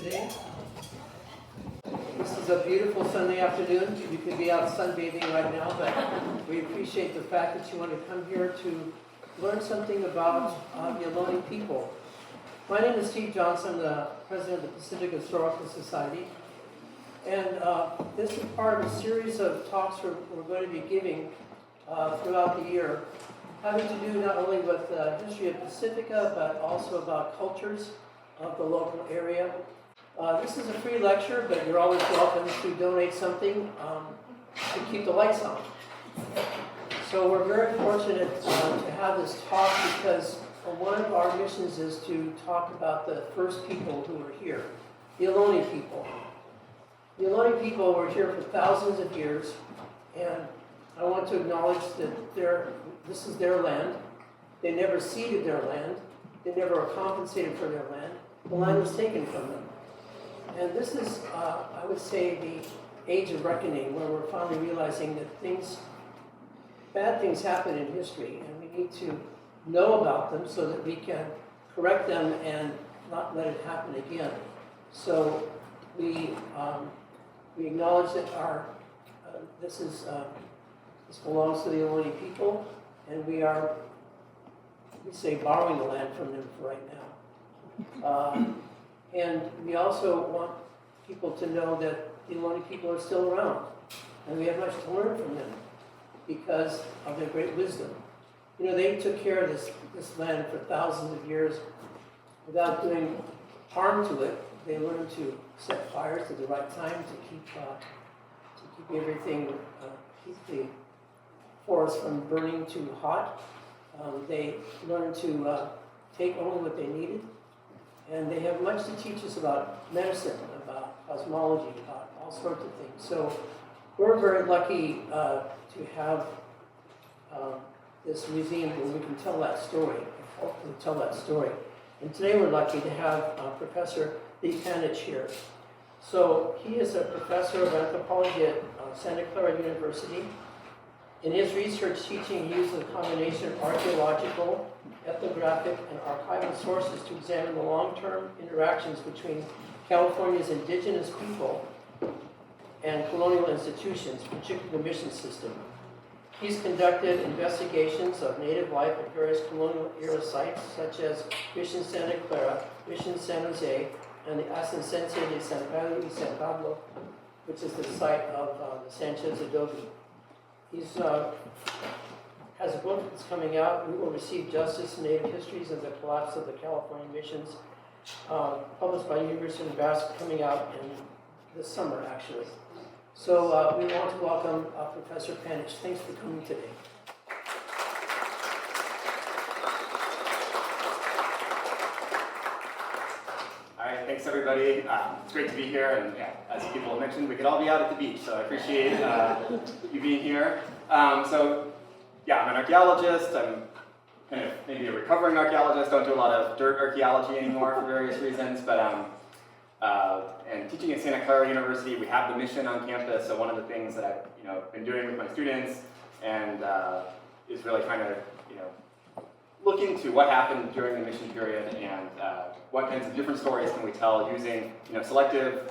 today. This is a beautiful Sunday afternoon. You could be out sunbathing right now, but we appreciate the fact that you want to come here to learn something about the Ohlone people. My name is Steve Johnson. I'm the president of the Pacifica Historical Society. And this is part of a series of talks we're going to be giving throughout the year, having to do not only with the history of Pacifica, but also about cultures of the local area. This is a free lecture, but you're always welcome to donate something to keep the lights on. So we're very fortunate to have this talk because one of our missions is to talk about the first people who were here, the Ohlone people. The Ohlone people were here for thousands of years, and I want to acknowledge that this is their land. They never ceded their land. They never were compensated for their land. The land was taken from them. And this is, I would say, the age of reckoning, where we're finally realizing that bad things happen in history, and we need to know about them so that we can correct them and not let it happen again. So we acknowledge that this belongs to the Ohlone people, and we say borrowing the land from them for right now. And we also want people to know that the Ohlone people are still around, and we have much to learn from them because of their great wisdom. You know, they took care of this land for thousands of years without doing harm to it. They learned to set fires at the right time to keep everything, keep the forest from burning too hot. They learned to take only what they needed. And they have much to teach us about medicine, about cosmology, about all sorts of things. So we're very lucky to have this museum where we can tell that story, hopefully tell that story. And today we're lucky to have Professor Panich here. So he is a professor of anthropology at Santa Clara University. In his research teaching, he uses a combination of archaeological, ethnographic, and archival sources to examine the long-term interactions between California's indigenous people and colonial institutions, particularly the mission system. He's conducted investigations of native life at various colonial-era sites, such as Mission Santa Clara, Mission San Jose, and the Ascendencia de San Pedro y San Pablo, which is the site of the Sanchez Adobe. He has a book that's coming out, We Will Receive Justice, Native Histories of the Collapse of the California Missions, published by University of Nebraska, coming out in this summer, actually. So we want to welcome Professor Panich. Thanks for coming today. All right, thanks everybody. It's great to be here, and yeah, as people have mentioned, we could all be out at the beach, so I appreciate you being here. Yeah, I'm an archaeologist. I'm kind of maybe a recovering archaeologist. Don't do a lot of dirt archaeology anymore for various reasons, but and teaching at Santa Clara University, we have the mission on campus. So one of the things that I've been doing with my students and is really trying to look into what happened during the mission period and what kinds of different stories can we tell using selective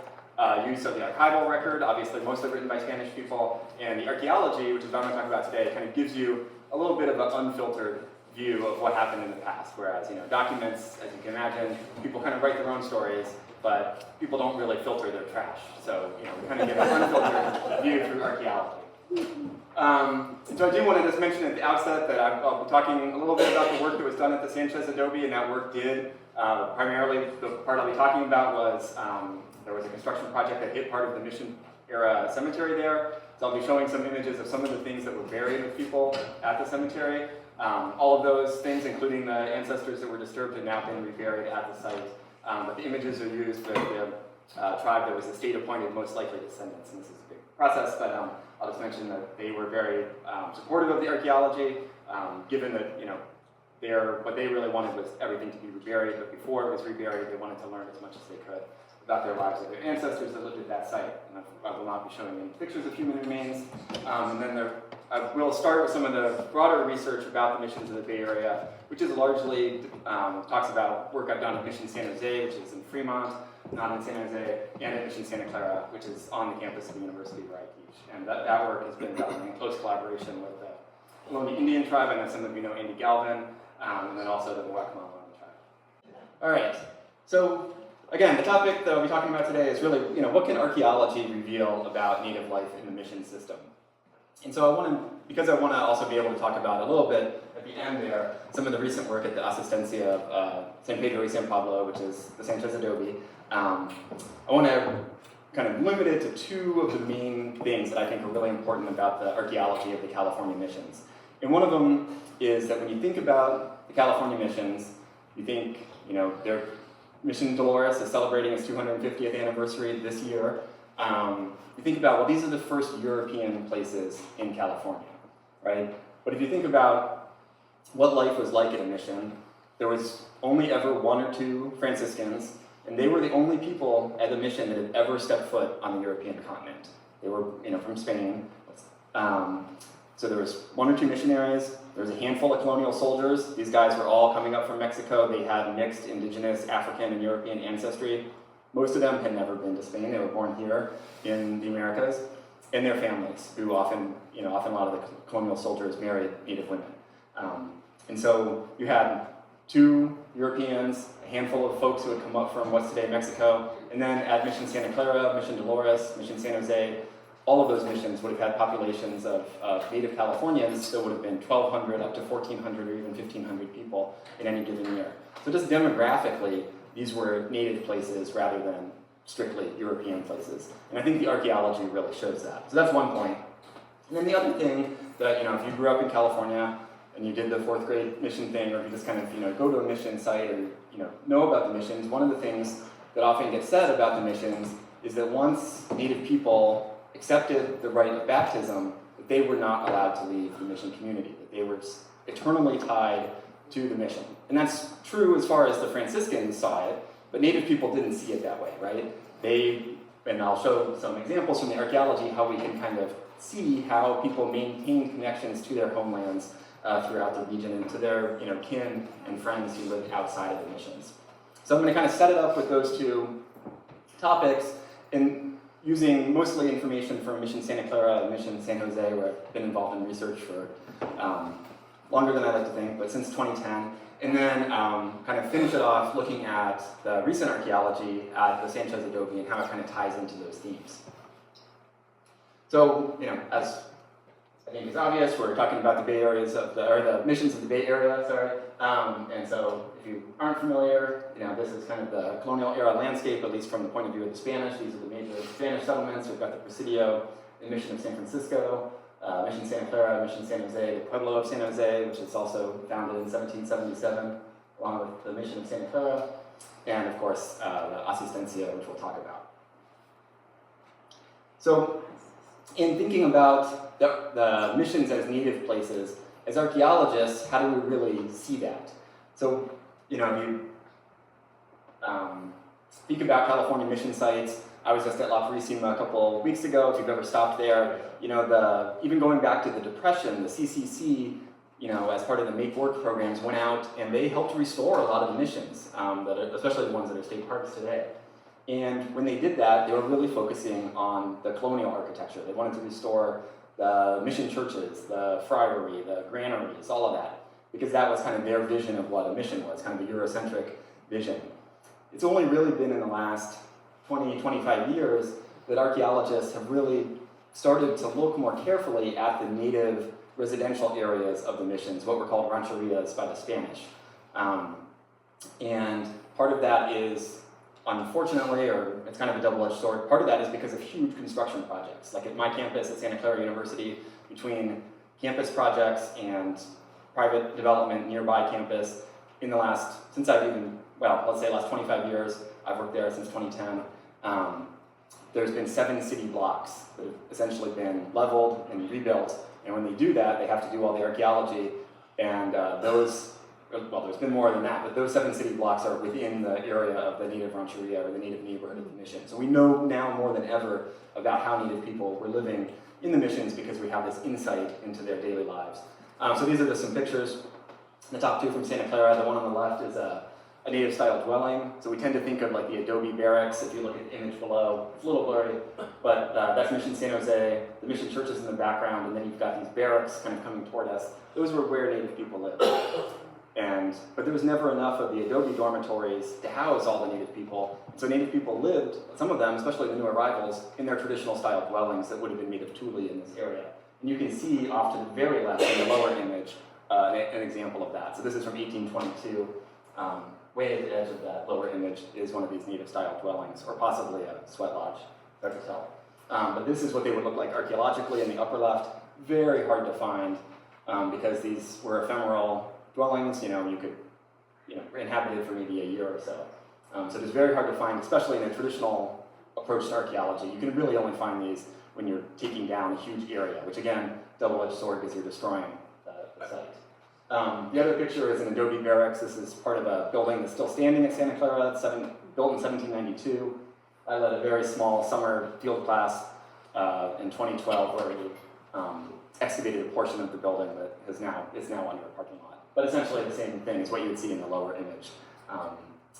use of the archival record, obviously mostly written by Spanish people, and the archaeology, which is what I'm going to talk about today, kind of gives you a little bit of an unfiltered view of what happened in the past, whereas documents, as you can imagine, people kind of write their own stories, but people don't really filter their trash. So we kind of get an unfiltered view through archaeology. So I do want to just mention at the outset that I'll be talking a little bit about the work that was done at the Sanchez Adobe, and that work did primarily, the part I'll be talking about was there was a construction project that hit part of the mission era cemetery there. So I'll be showing some images of some of the things that were buried with people at the cemetery. All of those things, including the ancestors that were disturbed, have now been reburied at the site. But the images are used for the tribe that was the state-appointed most likely descendants, and this is a big process, but I'll just mention that they were very supportive of the archaeology, given that what they really wanted was everything to be reburied, but before it was reburied, they wanted to learn as much as they could about their lives of their ancestors that lived at that site. And I will not be showing any pictures of human remains. And then I will start with some of the broader research about the missions in the Bay Area, which is largely talks about work I've done at Mission San Jose, which is in Fremont, not in San Jose, and at Mission Santa Clara, which is on the campus of the university where I teach. And that work has been done in close collaboration with the Ohlone Indian tribe. I know some of you know Andy Galvin, and then also the Mwakma Ohlone tribe. All right, so again, the topic that I'll be talking about today is really, what can archaeology reveal about native life in the mission system? And so because I want to also be able to talk about a little bit at the end there, some of the recent work at the Asistencia of San Pedro y San Pablo, which is the Sanchez Adobe, I want to kind of limit it to two of the main things that I think are really important about the archaeology of the California missions. And one of them is that when you think about the California missions, you think, their Mission Dolores is celebrating its 250th anniversary this year. You think about, well, these are the first European places in California, right? But if you think about what life was like at a mission, there was only ever one or two Franciscans, and they were the only people at the mission that had ever stepped foot on the European continent. They were, from Spain. So there was one or two missionaries. There was a handful of colonial soldiers. These guys were all coming up from Mexico. They had mixed indigenous African and European ancestry. Most of them had never been to Spain. They were born here in the Americas. And their families, who often a lot of the colonial soldiers married native women. And so you had two Europeans, a handful of folks who had come up from what's today Mexico, and then at Mission Santa Clara, Mission Dolores, Mission San Jose, all of those missions would have had populations of native Californians that would have been 1,200 up to 1,400 or even 1,500 people in any given year. So just demographically, these were native places rather than strictly European places. And I think the archaeology really shows that. So that's one point. And then the other thing that, if you grew up in California and you did the 4th grade mission thing, or if you just kind of, go to a mission site or, know about the missions, one of the things that often gets said about the missions is that once native people accepted the rite of baptism, that they were not allowed to leave the mission community, that they were eternally tied to the mission. And that's true as far as the Franciscans saw it, but native people didn't see it that way, right? And I'll show some examples from the archaeology how we can kind of see how people maintained connections to their homelands throughout the region and to their kin and friends who lived outside of the missions. So I'm going to kind of set it up with those two topics and using mostly information from Mission Santa Clara and Mission San Jose, where I've been involved in research for longer than I like to think, but since 2010. And then kind of finish it off looking at the recent archaeology at the Sanchez Adobe and how it kind of ties into those themes. So, as I think is obvious, we're talking about the Bay Areas of the missions of the Bay Area, sorry. And so if you aren't familiar, this is kind of the colonial era landscape, at least from the point of view of the Spanish. These are the major Spanish settlements. We've got the Presidio, the Mission of San Francisco, Mission Santa Clara, Mission San Jose, the Pueblo of San Jose, which is also founded in 1777, along with the Mission of Santa Clara, and of course, the Asistencia, which we'll talk about. So, in thinking about the missions as native places, as archaeologists, how do we really see that? So, you speak about California mission sites. I was just at La Purísima a couple weeks ago. If you've ever stopped there, even going back to the Depression, the CCC, as part of the Make Work programs, went out and they helped restore a lot of the missions, especially the ones that are state parks today. And when they did that, they were really focusing on the colonial architecture. They wanted to restore the mission churches, the friary, the granaries, all of that, because that was kind of their vision of what a mission was, kind of a Eurocentric vision. It's only really been in the last 20, 25 years that archaeologists have really started to look more carefully at the native residential areas of the missions, what were called rancherias by the Spanish. And part of that is, unfortunately, or it's kind of a double-edged sword, part of that is because of huge construction projects. Like at my campus at Santa Clara University, between campus projects and private development nearby campus, since I've even, let's say last 25 years, I've worked there since 2010, there's been 7 city blocks that have essentially been leveled and rebuilt. And when they do that, they have to do all the archaeology, and there's been more than that, but those 7 city blocks are within the area of the native rancheria or the native neighborhood of the mission. So we know now more than ever about how native people were living in the missions because we have this insight into their daily lives. So these are just some pictures. The top 2 from Santa Clara. The one on the left is a a native style dwelling. So we tend to think of like the adobe barracks. If you look at the image below, it's a little blurry, but that's Mission San Jose. The mission church is in the background, and then you've got these barracks kind of coming toward us. Those were where native people lived. But there was never enough of the adobe dormitories to house all the native people. So native people lived, some of them, especially the new arrivals, in their traditional style dwellings that would have been made of tule in this area. And you can see off to the very left in the lower image an example of that. So this is from 1822. Way at the edge of that lower image is one of these native style dwellings, or possibly a sweat lodge, hard to tell. But this is what they would look like archaeologically in the upper left. Very hard to find because these were ephemeral dwellings. You could inhabit it for maybe a year or so. So it's very hard to find, especially in a traditional approach to archaeology. You can really only find these when you're taking down a huge area, which again, double-edged sword because you're destroying the site. The other picture is an adobe barracks. This is part of a building that's still standing at Santa Clara. It's built in 1792. I led a very small summer field class in 2012 where we excavated a portion of the building that is now under a parking lot. But essentially the same thing as what you would see in the lower image.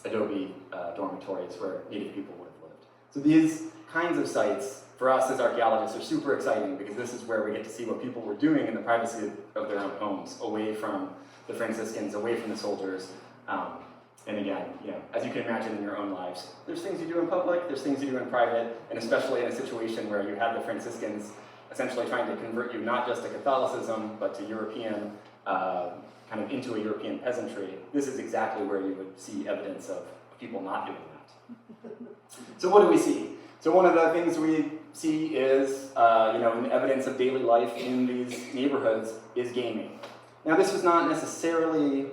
Adobe dormitories where native people would have lived. So these kinds of sites, for us as archaeologists, are super exciting because this is where we get to see what people were doing in the privacy of their own homes, away from the Franciscans, away from the soldiers. And again, as you can imagine in your own lives, there's things you do in public, there's things you do in private, and especially in a situation where you had the Franciscans essentially trying to convert you not just to Catholicism, but to European, kind of into a European peasantry. This is exactly where you would see evidence of people not doing that. So what do we see? So one of the things we see is, in evidence of daily life in these neighborhoods is gaming. Now this was not necessarily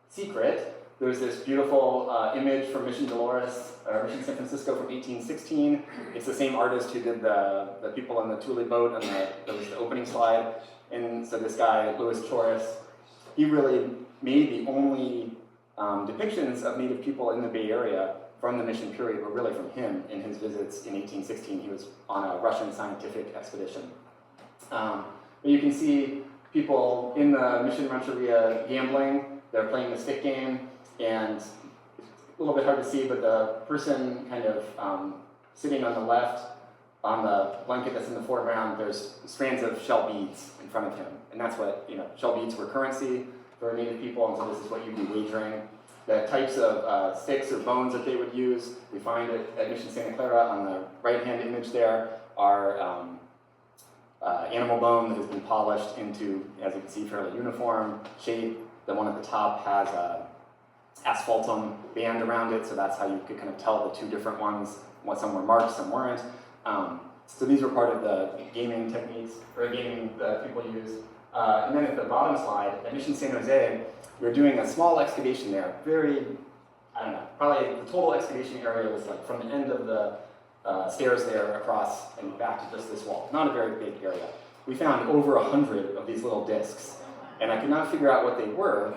secret. There's this beautiful image from Mission Dolores, or Mission San Francisco from 1816. It's the same artist who did the people on the Thule boat, and that was the opening slide. And so this guy, Louis Torres, he really made the only depictions of native people in the Bay Area from the mission period were really from him in his visits in 1816. He was on a Russian scientific expedition. But you can see people in the Mission Rancheria gambling. They're playing the stick game, and it's a little bit hard to see, but the person kind of sitting on the left, on the blanket that's in the foreground, there's strands of shell beads in front of him. And that's what, shell beads were currency for native people, and so this is what you'd be wagering. The types of sticks or bones that they would use, we find at Mission Santa Clara on the right-hand image there are animal bone that has been polished into, as you can see, fairly uniform shape. The one at the top has a asphaltum band around it, so that's how you could kind of tell the two different ones. Some were marked, some weren't. So these were part of the gaming techniques, or gaming that people use. And then at the bottom slide, at Mission San Jose, we were doing a small excavation there. Probably the total excavation area was like from the end of the stairs there across and back to just this wall. Not a very big area. We found over 100 of these little discs, and I could not figure out what they were,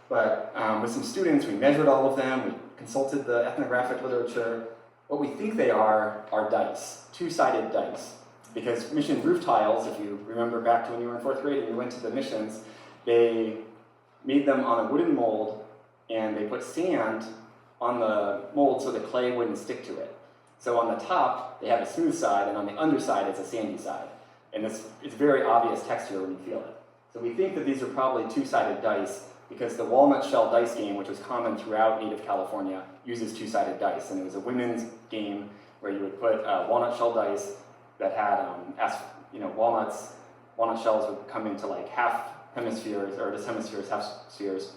but with some students, we measured all of them, we consulted the ethnographic literature. What we think they are dice, two-sided dice. Because mission roof tiles, if you remember back to when you were in 4th grade and you went to the missions, they made them on a wooden mold, and they put sand on the mold so the clay wouldn't stick to it. So on the top, they have a smooth side, and on the underside, it's a sandy side. And it's very obvious texture when you feel it. So we think that these are probably two-sided dice, because the walnut shell dice game, which was common throughout native California, uses two-sided dice. And it was a women's game where you would put walnut shell dice that had, walnut shells would come into like half hemispheres, or just hemispheres, half spheres,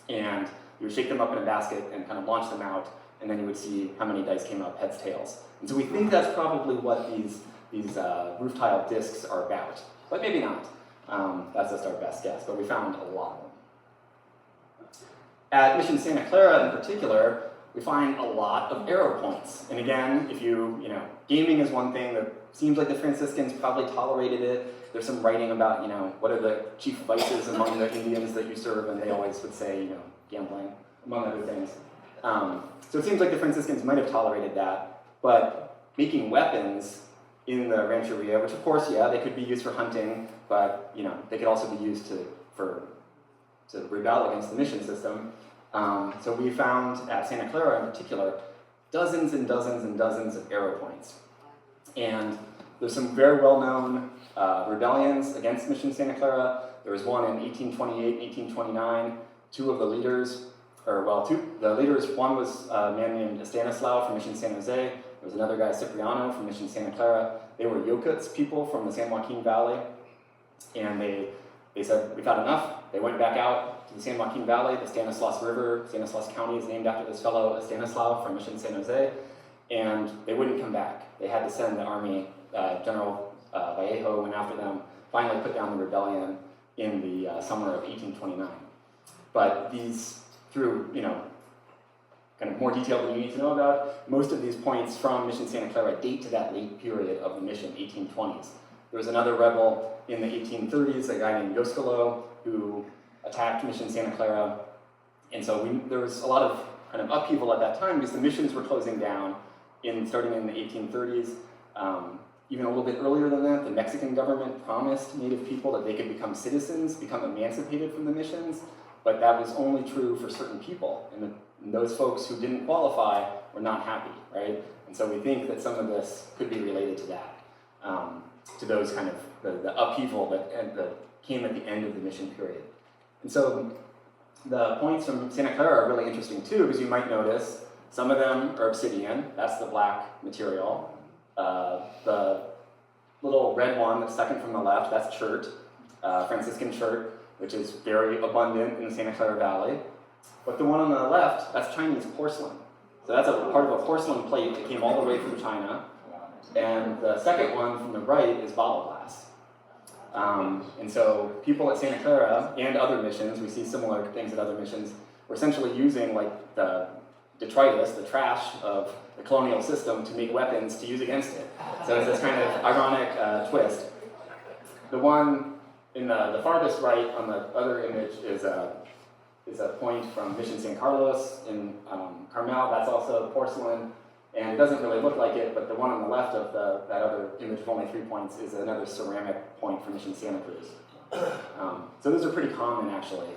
and you would shake them up in a basket and kind of launch them out, and then you would see how many dice came up, heads, tails. And so we think that's probably what these roof tile discs are about, but maybe not. That's just our best guess, but we found a lot of them. At Mission Santa Clara in particular, we find a lot of arrow points. And again, gaming is one thing that seems like the Franciscans probably tolerated it. There's some writing about, what are the chief vices among the Indians that you serve, and they always would say, gambling, among other things. So it seems like the Franciscans might have tolerated that, but making weapons in the Rancheria, which of course, they could be used for hunting, but they could also be used to rebel against the mission system. So we found at Santa Clara in particular, dozens and dozens and dozens of arrow points. And there's some very well-known rebellions against Mission Santa Clara. There was one in 1828, 1829. Two of the leaders, one was a man named Stanislaw from Mission San Jose. There was another guy, Cipriano, from Mission Santa Clara. They were Yokuts people from the San Joaquin Valley. And they said, we've had enough. They went back out to the San Joaquin Valley. The Stanislaus River, Stanislaus County is named after this fellow, Stanislaw from Mission San Jose. And they wouldn't come back. They had to send the army. General Vallejo went after them, finally put down the rebellion in the summer of 1829. But these, through, kind of more detail than you need to know about, most of these points from Mission Santa Clara date to that late period of the mission, 1820s. There was another rebel in the 1830s, a guy named Yoscolo, who attacked Mission Santa Clara. And so there was a lot of kind of upheaval at that time because the missions were closing down starting in the 1830s. Even a little bit earlier than that, the Mexican government promised Native people that they could become citizens, become emancipated from the missions, but that was only true for certain people. And those folks who didn't qualify were not happy, right? And so we think that some of this could be related to that, to those kind of, the upheaval that came at the end of the mission period. And so the points from Santa Clara are really interesting too, because you might notice some of them are obsidian, that's the black material. The little red one that's second from the left, that's chert, Franciscan chert, which is very abundant in the Santa Clara Valley. But the one on the left, that's Chinese porcelain. So that's a part of a porcelain plate that came all the way from China. And the second one from the right is bottle glass. And so people at Santa Clara and other missions, we see similar things at other missions, were essentially using like the detritus, the trash of the colonial system to make weapons to use against it. So it's this kind of ironic twist. The one in the farthest right on the other image is a point from Mission San Carlos in Carmel. That's also porcelain, and it doesn't really look like it, but the one on the left of that other image of only 3 points is another ceramic point from Mission Santa Cruz. So those are pretty common, actually,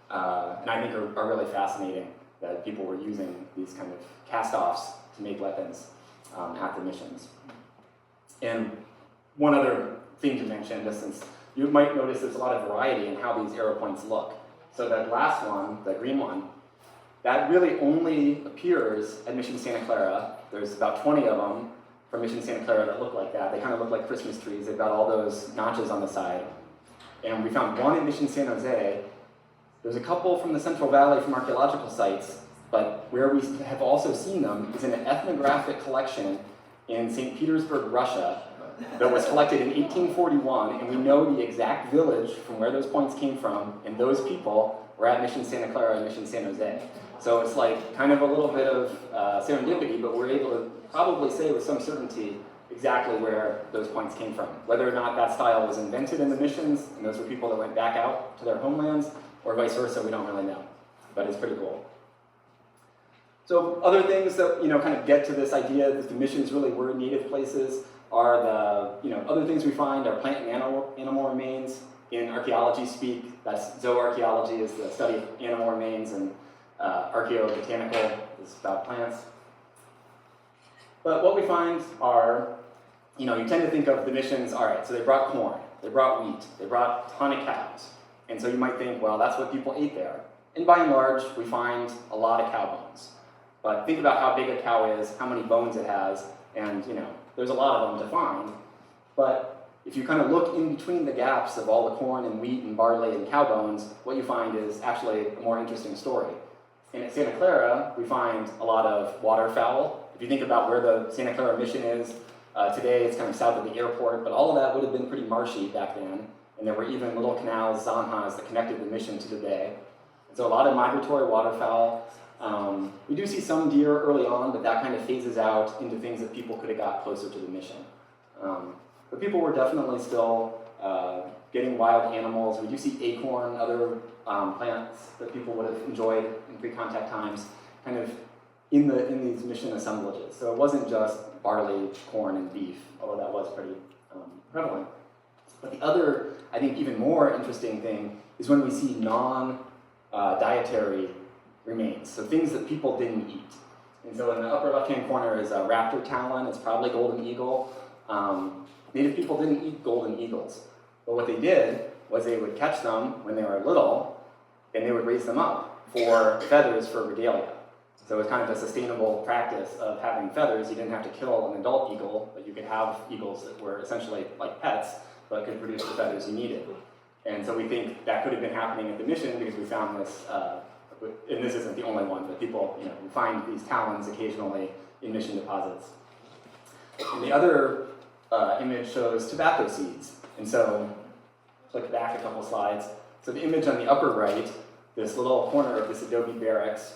and I think are really fascinating that people were using these kind of cast-offs to make weapons at the missions. And one other thing to mention, just since you might notice there's a lot of variety in how these arrow points look. So that last one, the green one, that really only appears at Mission Santa Clara. There's about 20 of them from Mission Santa Clara that look like that. They kind of look like Christmas trees. They've got all those notches on the side. And we found one in Mission San Jose. There's a couple from the Central Valley from archaeological sites, but where we have also seen them is in an ethnographic collection in St. Petersburg, Russia, that was collected in 1841, and we know the exact village from where those points came from, and those people were at Mission Santa Clara and Mission San Jose. So it's like kind of a little bit of serendipity, but we're able to probably say with some certainty exactly where those points came from. Whether or not that style was invented in the missions, and those were people that went back out to their homelands, or vice versa, we don't really know. But it's pretty cool. So other things that kind of get to this idea that the missions really were native places are the other things we find are plant and animal remains. In archaeology speak, that's zooarchaeology is the study of animal remains, and archaeobotanical is about plants. But what we find are, you tend to think of the missions, all right, so they brought corn, they brought wheat, they brought a ton of cows. And so you might think, well, that's what people ate there. And by and large, we find a lot of cow bones. But think about how big a cow is, how many bones it has, and there's a lot of them to find. But if you kind of look in between the gaps of all the corn and wheat and barley and cow bones, what you find is actually a more interesting story. And at Santa Clara, we find a lot of waterfowl. If you think about where the Santa Clara mission is, today it's kind of south of the airport, but all of that would have been pretty marshy back then. And there were even little canals, zanjas, that connected the mission to the bay. And so a lot of migratory waterfowl. We do see some deer early on, but that kind of phases out into things that people could have got closer to the mission. But people were definitely still getting wild animals. We do see acorn, other plants that people would have enjoyed in pre-contact times, kind of in these mission assemblages. So it wasn't just barley, corn, and beef, although that was pretty prevalent. But the other, I think, even more interesting thing is when we see non-dietary remains, so things that people didn't eat. And so in the upper left-hand corner is a raptor talon. It's probably golden eagle. Native people didn't eat golden eagles, but what they did was they would catch them when they were little, and they would raise them up for feathers for regalia. So it was kind of a sustainable practice of having feathers. You didn't have to kill an adult eagle, but you could have eagles that were essentially like pets, but could produce the feathers you needed. And so we think that could have been happening at the mission because we found this, and this isn't the only one, but people, we find these talons occasionally in mission deposits. And the other image shows tobacco seeds. And so, click back a couple slides. So the image on the upper right, this little corner of this adobe barracks,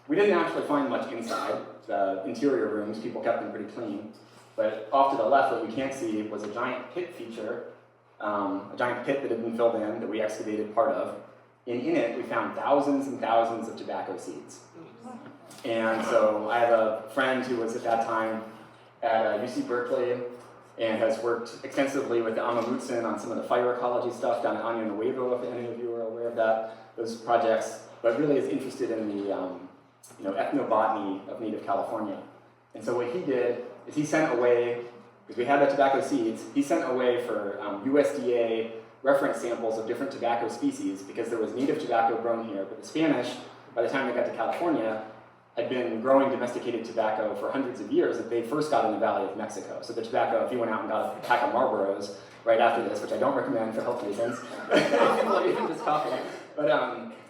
we didn't actually find much inside. The interior rooms, people kept them pretty clean. But off to the left, what we can't see was a giant pit feature, a giant pit that had been filled in that we excavated part of. And in it, we found thousands and thousands of tobacco seeds. And so I have a friend who was at that time at UC Berkeley and has worked extensively with the Amamutsun on some of the fire ecology stuff down at Año Nuevo, if any of you are aware of those projects, but really is interested in the ethnobotany of native California. And so what he did is he sent away, because we had the tobacco seeds, he sent away for USDA reference samples of different tobacco species because there was native tobacco grown here, but the Spanish, by the time they got to California, had been growing domesticated tobacco for hundreds of years that they first got in the Valley of Mexico. So the tobacco, if you went out and got a pack of Marlboros right after this, which I don't recommend for health reasons, people are eating this coffee, but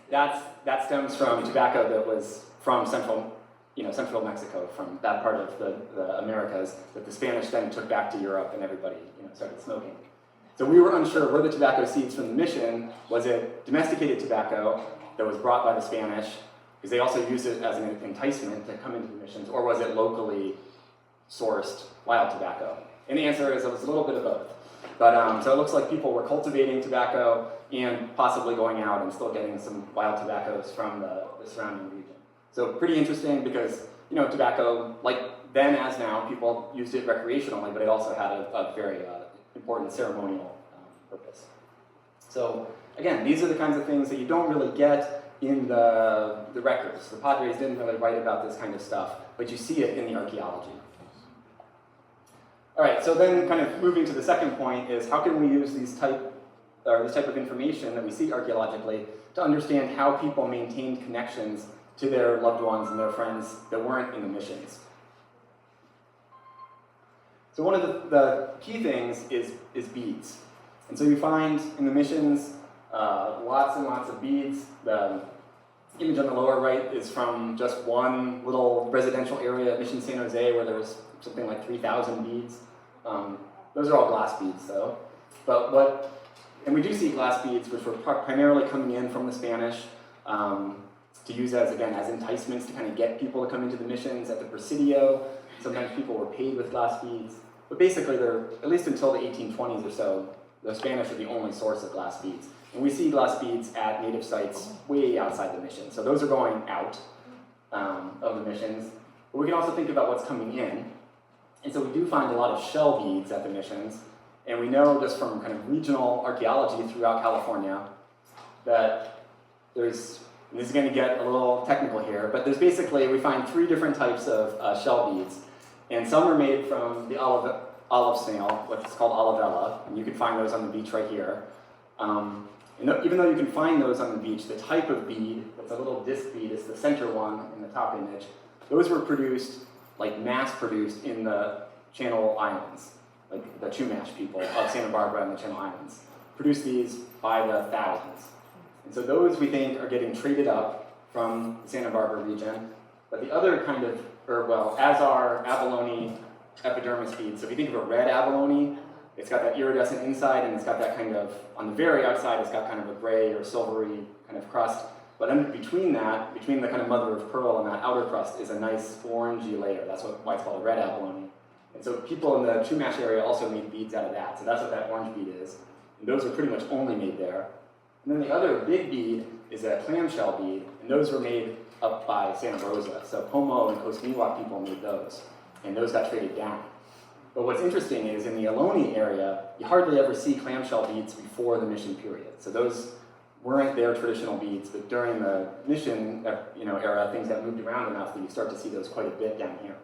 that stems from tobacco that was from central Mexico, from that part of the Americas, that the Spanish then took back to Europe and everybody started smoking. So we were unsure, were the tobacco seeds from the mission, was it domesticated tobacco that was brought by the Spanish, because they also used it as an enticement to come into the missions, or was it locally sourced wild tobacco? And the answer is it was a little bit of both. But so it looks like people were cultivating tobacco and possibly going out and still getting some wild tobaccos from the surrounding region. So pretty interesting because, tobacco, like then as now, people used it recreationally, but it also had a very important ceremonial purpose. So again, these are the kinds of things that you don't really get in the records. The Padres didn't really write about this kind of stuff, but you see it in the archaeology. All right, so then kind of moving to the second point is how can we use this type of information that we see archaeologically to understand how people maintained connections to their loved ones and their friends that weren't in the missions. So one of the key things is beads. And so you find in the missions lots and lots of beads. The image on the lower right is from just one little residential area at Mission San Jose where there was something like 3,000 beads. Those are all glass beads though. And we do see glass beads which were primarily coming in from the Spanish to use as enticements to kind of get people to come into the missions at the Presidio. Sometimes people were paid with glass beads. But basically, at least until the 1820s or so, the Spanish are the only source of glass beads. And we see glass beads at native sites way outside the mission. So those are going out of the missions. But we can also think about what's coming in. And so we do find a lot of shell beads at the missions. And we know just from kind of regional archaeology throughout California that there's, and this is going to get a little technical here, but there's basically, we find 3 different types of shell beads. And some are made from the olive snail, what's called olivella, and you can find those on the beach right here. And even though you can find those on the beach, the type of bead, that's a little disc bead, is the center one in the top image. Those were produced, like mass-produced in the Channel Islands, like the Chumash people of Santa Barbara and the Channel Islands. Produced these by the thousands. And so those, we think, are getting traded up from the Santa Barbara region. But the other kind of, as are abalone epidermis beads. So if you think of a red abalone, it's got that iridescent inside and it's got that kind of, on the very outside, it's got kind of a gray or silvery kind of crust. But between the kind of mother of pearl and that outer crust is a nice orangey layer. That's why it's called a red abalone. And so people in the Chumash area also made beads out of that. So that's what that orange bead is. And those are pretty much only made there. And then the other big bead is a clamshell bead, and those were made up by Santa Rosa. So Pomo and Coast Miwok people made those, and those got traded down. But what's interesting is in the Ohlone area, you hardly ever see clamshell beads before the mission period. So those weren't their traditional beads, but during the mission era, things got moved around enough that you start to see those quite a bit down here.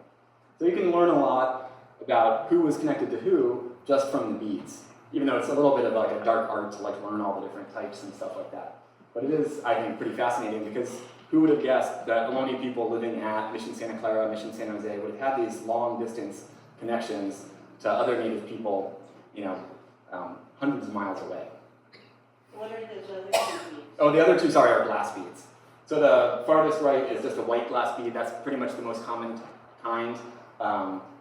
So you can learn a lot about who was connected to who just from the beads, even though it's a little bit of like a dark art to like learn all the different types and stuff like that. But it is, I think, pretty fascinating because who would have guessed that Ohlone people living at Mission Santa Clara, Mission San Jose would have had these long distance connections to other Native people, hundreds of miles away. What are those other two beads? Oh, the other two, sorry, are glass beads. So the farthest right is just a white glass bead. That's pretty much the most common kind.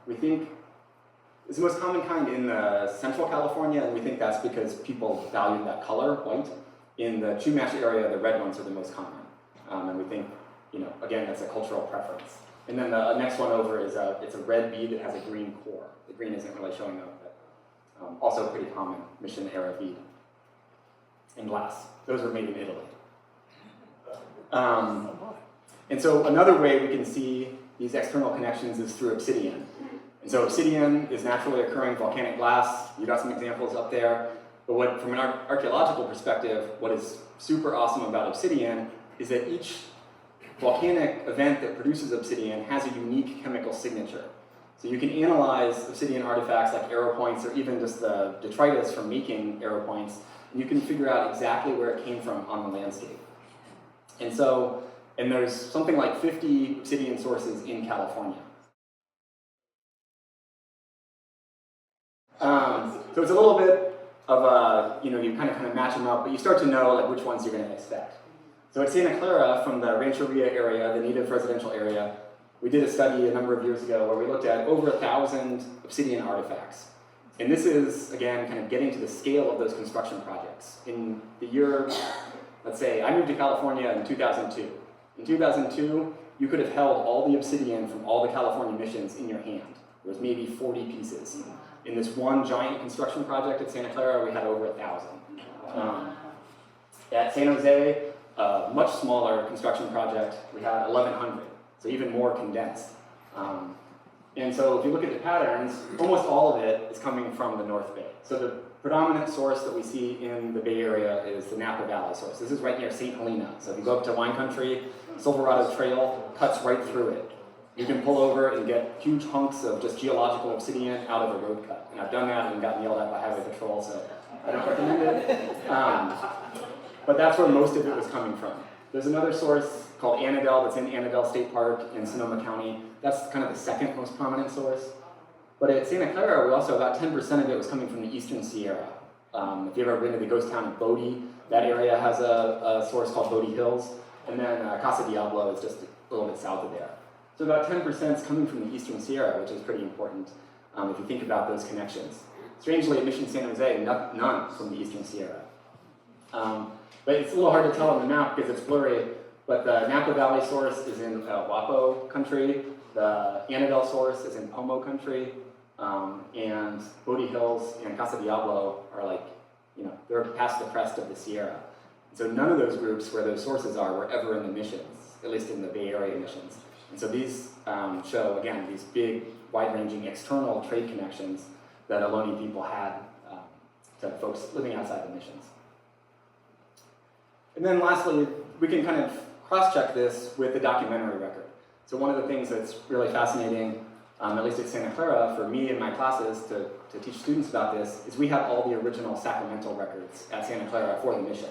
We think it's the most common kind in Central California, and we think that's because people value that color, white. In the Chumash area, the red ones are the most common. And we think, again, that's a cultural preference. And then the next one over is it's a red bead that has a green core. The green isn't really showing up, but also a pretty common mission era bead. In glass. Those were made in Italy. And so another way we can see these external connections is through obsidian. And so obsidian is naturally occurring volcanic glass. You got some examples up there. But from an archaeological perspective, what is super awesome about obsidian is that each volcanic event that produces obsidian has a unique chemical signature. So you can analyze obsidian artifacts like arrow points or even just the detritus from making arrow points, and you can figure out exactly where it came from on the landscape. And there's something like 50 obsidian sources in California. So it's a little bit of you kind of match them up, but you start to know like which ones you're going to expect. So at Santa Clara, from the Rancheria area, the native residential area, we did a study a number of years ago where we looked at over 1,000 obsidian artifacts. And this is, again, kind of getting to the scale of those construction projects. In the year, let's say, I moved to California in 2002. In 2002, you could have held all the obsidian from all the California missions in your hand. There was maybe 40 pieces. In this one giant construction project at Santa Clara, we had over 1,000. At San Jose, a much smaller construction project, we had 1,100, so even more condensed. And so if you look at the patterns, almost all of it is coming from the North Bay. So the predominant source that we see in the Bay Area is the Napa Valley source. This is right near St. Helena. So if you go up to wine country, Silverado Trail cuts right through it. You can pull over and get huge hunks of just geological obsidian out of a road cut. And I've done that and gotten yelled at by highway patrol, so I don't recommend it. But that's where most of it was coming from. There's another source called Annandale that's in Annandale State Park in Sonoma County. That's kind of the second most prominent source. But at Santa Clara, we also, about 10% of it was coming from the Eastern Sierra. If you've ever been to the ghost town of Bodie, that area has a source called Bodie Hills. And then Casa Diablo is just a little bit south of there. So about 10% is coming from the Eastern Sierra, which is pretty important if you think about those connections. Strangely, at Mission San Jose, none from the Eastern Sierra. But it's a little hard to tell on the map because it's blurry, but the Napa Valley source is in Wapo country, the Annandale source is in Pomo country, and Bodie Hills and Casa Diablo are they're past the crest of the Sierra. So none of those groups where those sources are were ever in the missions, at least in the Bay Area missions. And so these show, again, these big, wide-ranging external trade connections that Ohlone people had to folks living outside the missions. And then lastly, we can kind of cross-check this with the documentary record. So one of the things that's really fascinating, at least at Santa Clara, for me and my classes to teach students about this, is we have all the original sacramental records at Santa Clara for the mission.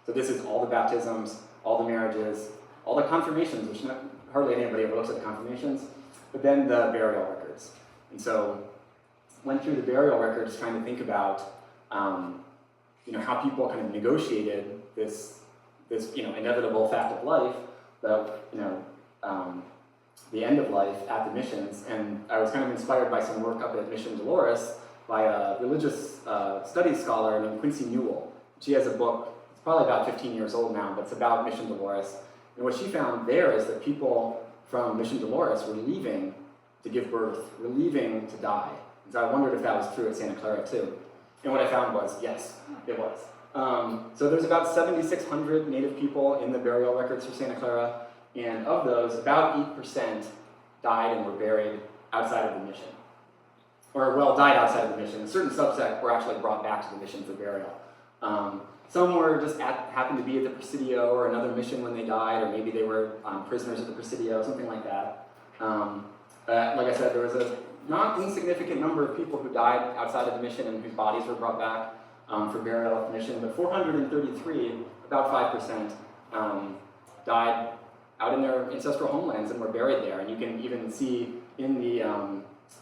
So this is all the baptisms, all the marriages, all the confirmations, which hardly anybody ever looks at the confirmations, but then the burial records. And so went through the burial records trying to think about how people kind of negotiated this inevitable fact of life, the end of life at the missions. And I was kind of inspired by some work up at Mission Dolores by a religious studies scholar named Quincy Newell. She has a book, it's probably about 15 years old now, but it's about Mission Dolores. And what she found there is that people from Mission Dolores were leaving to give birth, were leaving to die. And so I wondered if that was true at Santa Clara too. And what I found was, yes, it was. So there's about 7,600 Native people in the burial records for Santa Clara, and of those, about 8% died and were buried outside of the mission. Or, well, died outside of the mission. A certain subset were actually brought back to the mission for burial. Some were just happened to be at the Presidio or another mission when they died, or maybe they were prisoners at the Presidio, something like that. Like I said, there was a not insignificant number of people who died outside of the mission and whose bodies were brought back for burial at the mission, but 433, about 5%, died out in their ancestral homelands and were buried there. And you can even see in the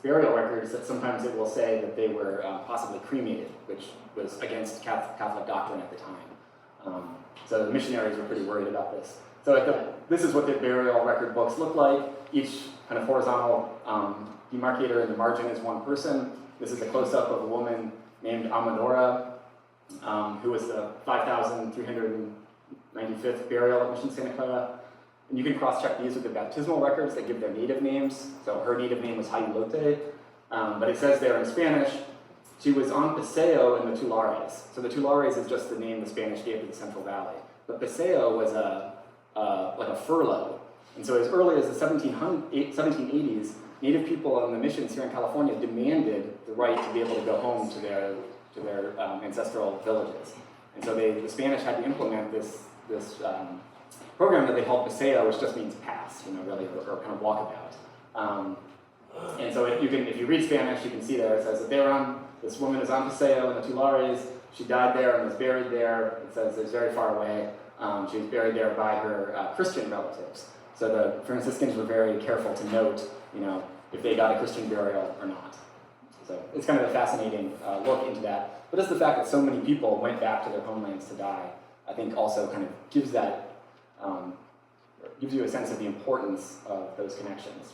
burial records that sometimes it will say that they were possibly cremated, which was against Catholic doctrine at the time. So the missionaries were pretty worried about this. So this is what the burial record books look like. Each kind of horizontal demarcator in the margin is one person. This is a close-up of a woman named Amadora, who was the 5,395th burial at Mission Santa Clara. And you can cross-check these with the baptismal records that give their native names. So her native name was Hayulote, but it says there in Spanish, she was on Paseo in the Tulares. So the Tulares is just the name the Spanish gave to the Central Valley. But Paseo was like a furlough. And so as early as the 1780s, Native people in the missions here in California demanded the right to be able to go home to their ancestral villages. And so the Spanish had to implement this program that they called Paseo, which just means pass, really, or kind of walkabout. And so if you read Spanish, you can see there, it says that this woman is on Paseo in the Tulares. She died there and was buried there. It says it's very far away. She was buried there by her Christian relatives. So the Franciscans were very careful to note, if they got a Christian burial or not. So it's kind of a fascinating look into that. But just the fact that so many people went back to their homelands to die, I think also kind of gives you a sense of the importance of those connections.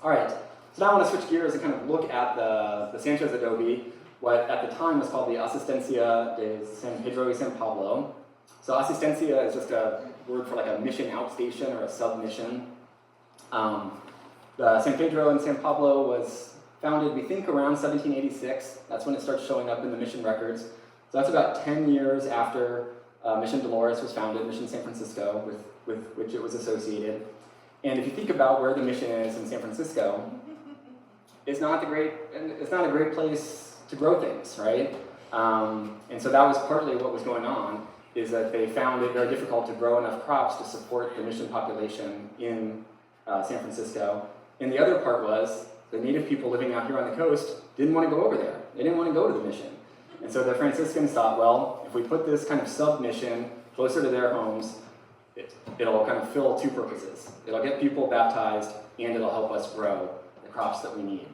All right, so now I want to switch gears and kind of look at the Sanchez adobe, what at the time was called the Asistencia de San Pedro y San Pablo. So Asistencia is just a word for like a mission outstation or a sub-mission. The San Pedro and San Pablo was founded, we think, around 1786. That's when it starts showing up in the mission records. So that's about 10 years after Mission Dolores was founded, Mission San Francisco, with which it was associated. And if you think about where the mission is in San Francisco, it's not a great place to grow things, right? And so that was partly what was going on, is that they found it very difficult to grow enough crops to support the mission population in San Francisco. And the other part was the native people living out here on the coast didn't want to go over there. They didn't want to go to the mission. And so the Franciscans thought, well, if we put this kind of sub-mission closer to their homes, it'll kind of fill two purposes. It'll get people baptized, and it'll help us grow the crops that we need.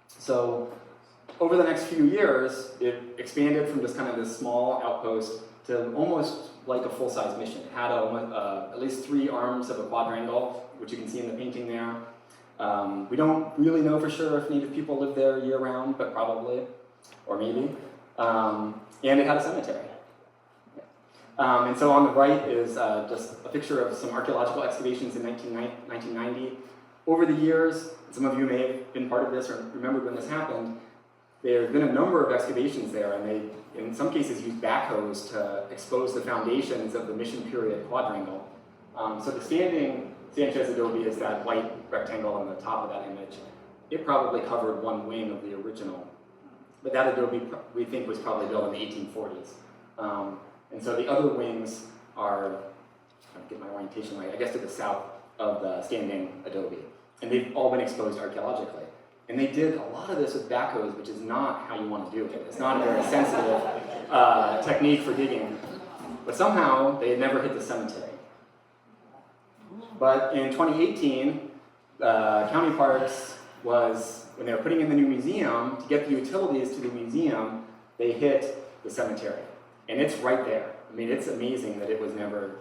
So over the next few years, it expanded from just kind of this small outpost to almost like a full-size mission. It had at least 3 arms of a quadrangle, which you can see in the painting there. We don't really know for sure if Native people lived there year-round, but probably, or maybe. And it had a cemetery. And so on the right is just a picture of some archaeological excavations in 1990. Over the years, some of you may have been part of this or remembered when this happened, there have been a number of excavations there, and they, in some cases, used backhoes to expose the foundations of the mission period quadrangle. So the standing Sanchez adobe is that white rectangle on the top of that image. It probably covered one wing of the original. But that adobe, we think, was probably built in the 1840s. And so the other wings are, I'm trying to get my orientation right, I guess to the south of the standing adobe. And they've all been exposed archaeologically. And they did a lot of this with backhoes, which is not how you want to do it. It's not a very sensitive technique for digging. But somehow, they had never hit the cemetery. But in 2018, County Parks was, when they were putting in the new museum, to get the utilities to the museum, they hit the cemetery. And it's right there. I mean, it's amazing that it was never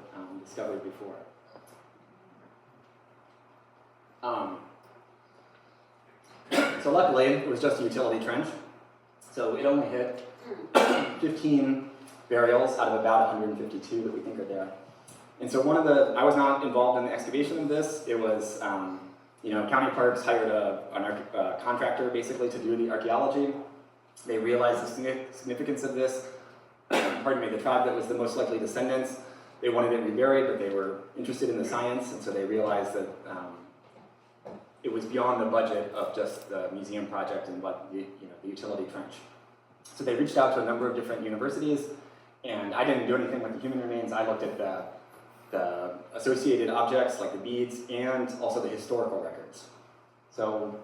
discovered before. So luckily, it was just a utility trench. So it only hit 15 burials out of about 152 that we think are there. And so I was not involved in the excavation of this. It was, County Parks hired a contractor basically to do the archaeology. They realized the significance of this. The tribe that was the most likely descendants, they wanted it reburied, but they were interested in the science, and so they realized that it was beyond the budget of just the museum project and what the utility trench. So they reached out to a number of different universities, and I didn't do anything with the human remains. I looked at the associated objects like the beads and also the historical records. So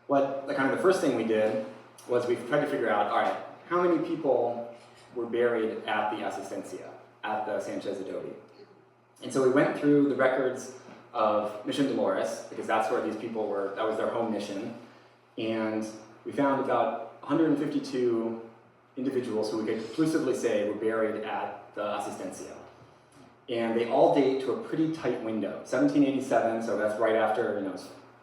the first thing we did was we tried to figure out, all right, how many people were buried at the Asistencia, at the Sanchez Adobe. And so we went through the records of Mission Dolores, because that's where these people were, that was their home mission. And we found about 152 individuals who we could conclusively say were buried at the Asistencia. And they all date to a pretty tight window, 1787, so that's right after,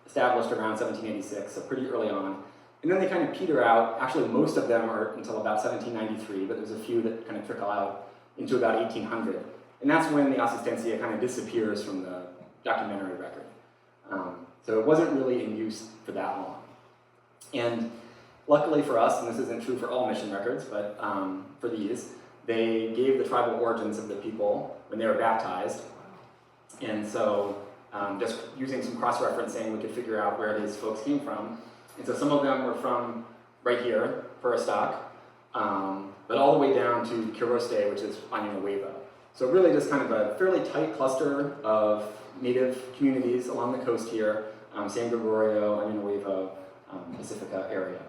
established around 1786, so pretty early on. And then they kind of peter out. Actually, most of them are until about 1793, but there's a few that kind of trickle out into about 1800. And that's when the Asistencia kind of disappears from the documentary record. So it wasn't really in use for that long. And luckily for us, and this isn't true for all mission records, but for these, they gave the tribal origins of the people when they were baptized. And so just using some cross-referencing, we could figure out where these folks came from. And so some of them were from right here, Puristock, but all the way down to Quiroste, which is Año Nuevo. So really just kind of a fairly tight cluster of native communities along the coast here, San Gregorio, Año Nuevo, Pacifica area.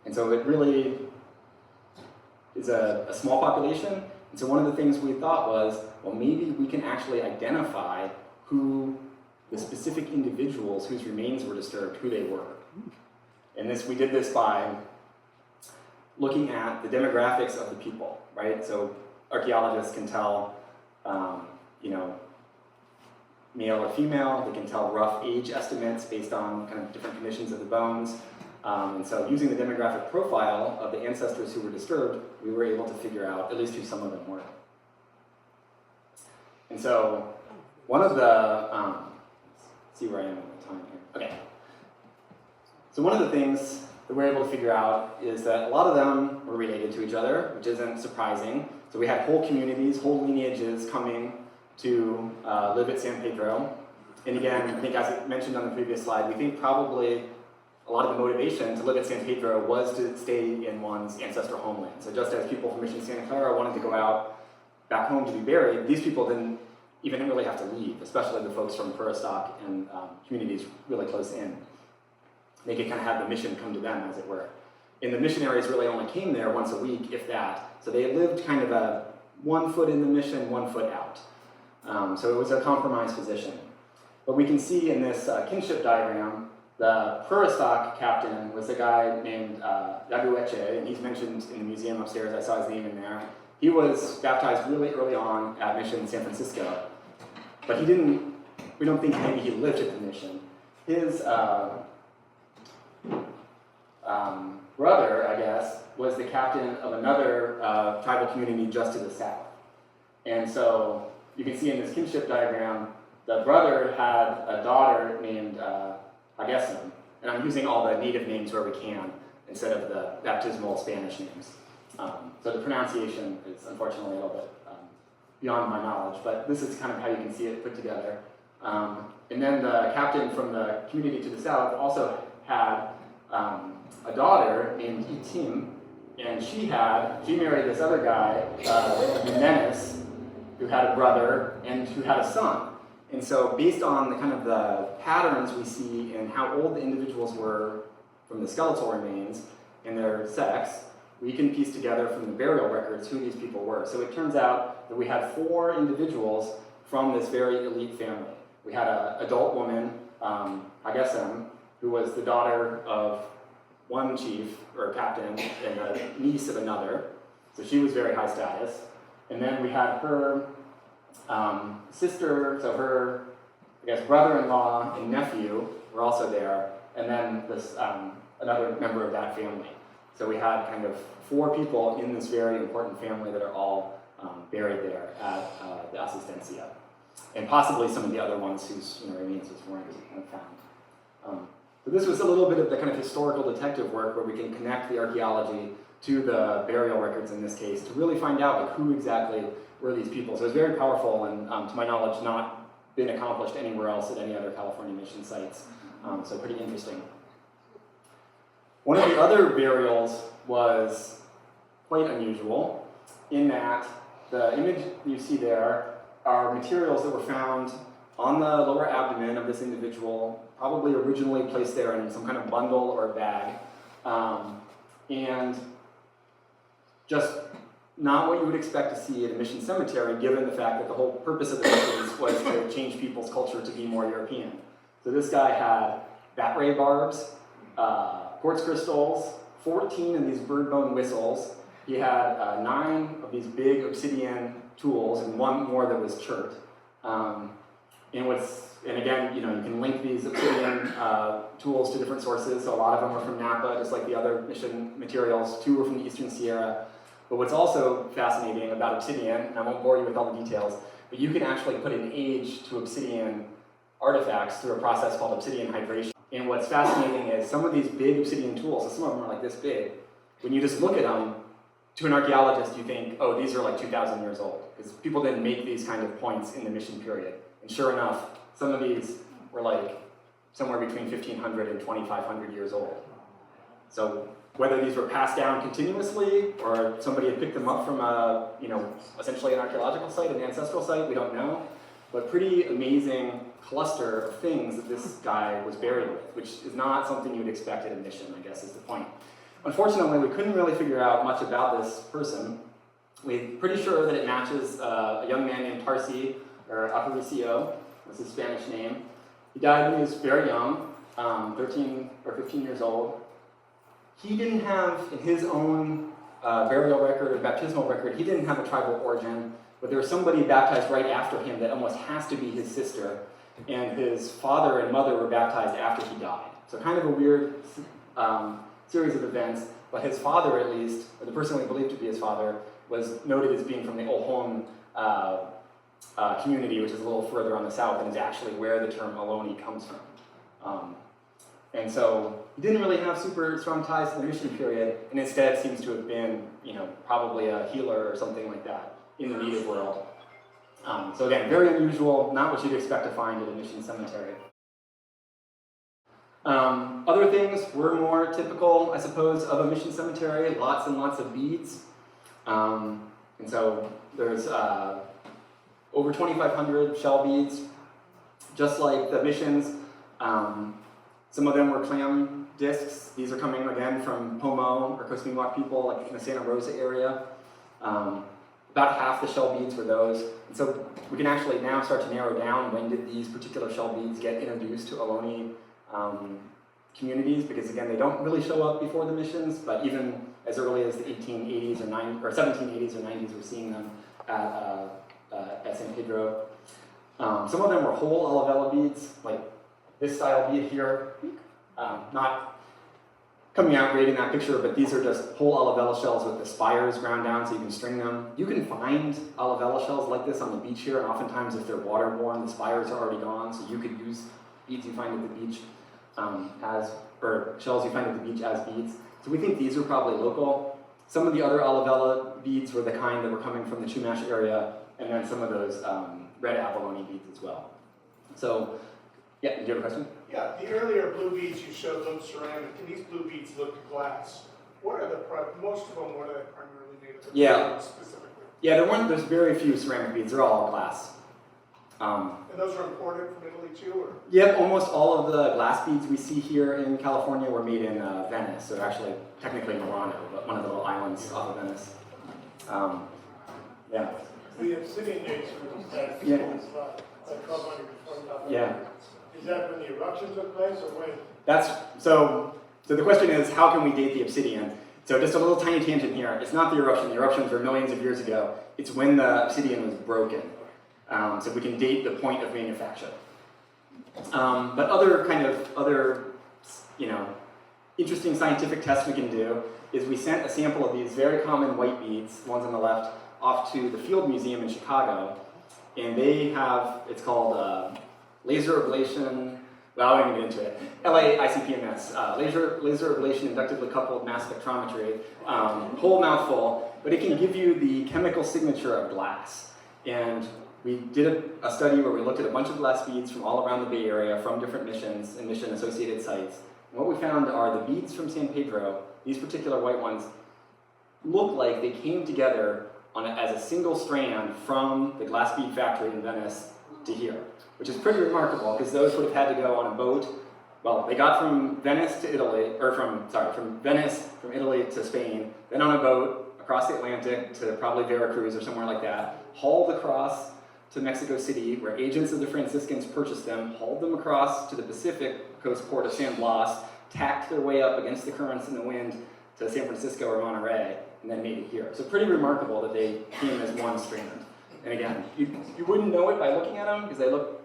And so it really is a small population. And so one of the things we thought was, well, maybe we can actually identify who the specific individuals whose remains were disturbed, who they were. And we did this by looking at the demographics of the people, right? So archaeologists can tell, male or female. They can tell rough age estimates based on kind of different conditions of the bones. And so using the demographic profile of the ancestors who were disturbed, we were able to figure out at least who some of them were. And so one of the, let's see where I am at the time here. Okay. So one of the things that we're able to figure out is that a lot of them were related to each other, which isn't surprising. So we had whole communities, whole lineages coming to live at San Pedro. And again, I think as I mentioned on the previous slide, we think probably a lot of the motivation to live at San Pedro was to stay in one's ancestral homeland. So just as people from Mission Santa Clara wanted to go out back home to be buried, these people didn't even really have to leave, especially the folks from Puristock and communities really close in. They could kind of have the mission come to them, as it were. And the missionaries really only came there once a week, if that. So they lived kind of a 1 foot in the mission, 1 foot out. So it was a compromised position. But we can see in this kinship diagram, the Puristock captain was a guy named Yagueche, and he's mentioned in the museum upstairs. I saw his name in there. He was baptized really early on at Mission San Francisco, but we don't think maybe he lived at the mission. His brother, I guess, was the captain of another tribal community just to the south. And so you can see in this kinship diagram, the brother had a daughter named Agesem, and I'm using all the native names where we can instead of the baptismal Spanish names. So the pronunciation is unfortunately a little bit beyond my knowledge, but this is kind of how you can see it put together. And then the captain from the community to the south also had a daughter named Itim, and she married this other guy, Jimenez, who had a brother and who had a son. And so based on the kind of the patterns we see in how old the individuals were from the skeletal remains and their sex, we can piece together from the burial records who these people were. So it turns out that we had 4 individuals from this very elite family. We had an adult woman, Agesem, who was the daughter of one chief or captain and a niece of another. So she was very high status. And then we had her sister, so her, brother-in-law and nephew were also there, and then this another member of that family. So we had kind of 4 people in this very important family that are all buried there at the Asistencia, and possibly some of the other ones whose remains weren't found. So this was a little bit of the kind of historical detective work where we can connect the archaeology to the burial records in this case to really find out who exactly were these people. So it's very powerful and, to my knowledge, not been accomplished anywhere else at any other California mission sites. So pretty interesting. One of the other burials was quite unusual in that the image you see there are materials that were found on the lower abdomen of this individual, probably originally placed there in some kind of bundle or bag, and just not what you would expect to see at a mission cemetery, given the fact that the whole purpose of the missions was to change people's culture to be more European. So this guy had bat ray barbs, quartz crystals, 14 of these bird bone whistles. He had 9 of these big obsidian tools and 1 more that was chert. And again, you can link these obsidian tools to different sources. So a lot of them are from Napa, just like the other mission materials. 2 were from the Eastern Sierra. But what's also fascinating about obsidian, and I won't bore you with all the details, but you can actually put an age to obsidian artifacts through a process called obsidian hydration. And what's fascinating is some of these big obsidian tools, so some of them are like this big, when you just look at them, to an archaeologist you think, oh, these are like 2,000 years old, because people didn't make these kind of points in the mission period. And sure enough, some of these were like somewhere between 1,500 and 2,500 years old. So whether these were passed down continuously or somebody had picked them up from a, essentially an archaeological site, an ancestral site, we don't know. But pretty amazing cluster of things that this guy was buried with, which is not something you'd expect at a mission, I guess is the point. Unfortunately, we couldn't really figure out much about this person. We're pretty sure that it matches a young man named Tarsi, or Aparicio, was his Spanish name. He died when he was very young, 13 or 15 years old. He didn't have, in his own burial record or baptismal record, he didn't have a tribal origin, but there was somebody baptized right after him that almost has to be his sister, and his father and mother were baptized after he died. So kind of a weird series of events, but his father at least, or the person we believe to be his father, was noted as being from the Olhon community, which is a little further on the south, and is actually where the term Ohlone comes from. And so he didn't really have super strong ties to the mission period, and instead seems to have been, probably a healer or something like that in the native world. So again, very unusual, not what you'd expect to find at a mission cemetery. Other things were more typical, I suppose, of a mission cemetery, lots and lots of beads. And so there's over 2,500 shell beads, just like the missions. Some of them were clam discs. These are coming again from Pomo or Coast Miwok people, like in the Santa Rosa area. About half the shell beads were those. And so we can actually now start to narrow down when did these particular shell beads get introduced to Ohlone communities, because again, they don't really show up before the missions, but even as early as the 1880s or 1780s or 90s, we're seeing them at San Pedro. Some of them were whole olivella beads, like this style bead here, not coming out great in that picture, but these are just whole olivella shells with the spires ground down so you can string them. You can find olivella shells like this on the beach here, and oftentimes if they're waterborne, the spires are already gone, so you could use beads you find at the beach or shells you find at the beach as beads. So we think these are probably local. Some of the other olivella beads were the kind that were coming from the Chumash area, and then some of those red abalone beads as well. So, yeah, did you have a question? Yeah, the earlier blue beads you showed looked ceramic, and these blue beads look glass. What are most of them, what are they primarily made of? Yeah. Specifically. Yeah, there's very few ceramic beads. They're all glass. And those are imported from Italy too, or? Yep, almost all of the glass beads we see here in California were made in Venice, so actually technically Murano, but one of the little islands off of Venice. Yeah. The obsidian dates for that Yeah. like 1200 to 1200. Yeah. Is that when the eruption took place, or when? So the question is, how can we date the obsidian? So just a little tiny tangent here. It's not the eruption. The eruptions were millions of years ago. It's when the obsidian was broken. So we can date the point of manufacture. But other interesting scientific tests we can do is we sent a sample of these very common white beads, the ones on the left, off to the Field Museum in Chicago, and they have, it's called laser ablation, well, I won't even get into it, LAICPMS, laser ablation inductively coupled mass spectrometry, whole mouthful, but it can give you the chemical signature of glass. And we did a study where we looked at a bunch of glass beads from all around the Bay Area, from different missions and mission-associated sites, And what we found are the beads from San Pedro, these particular white ones, look like they came together as a single strand from the glass bead factory in Venice to here, which is pretty remarkable because those would have had to go on a boat. Well, they got from Venice to Italy, or from Italy to Spain, then on a boat across the Atlantic to probably Veracruz or somewhere like that, hauled across to Mexico City, where agents of the Franciscans purchased them, hauled them across to the Pacific coast port of San Blas, tacked their way up against the currents and the wind to San Francisco or Monterey, and then made it here. So pretty remarkable that they came as one strand. And again, you wouldn't know it by looking at them because they look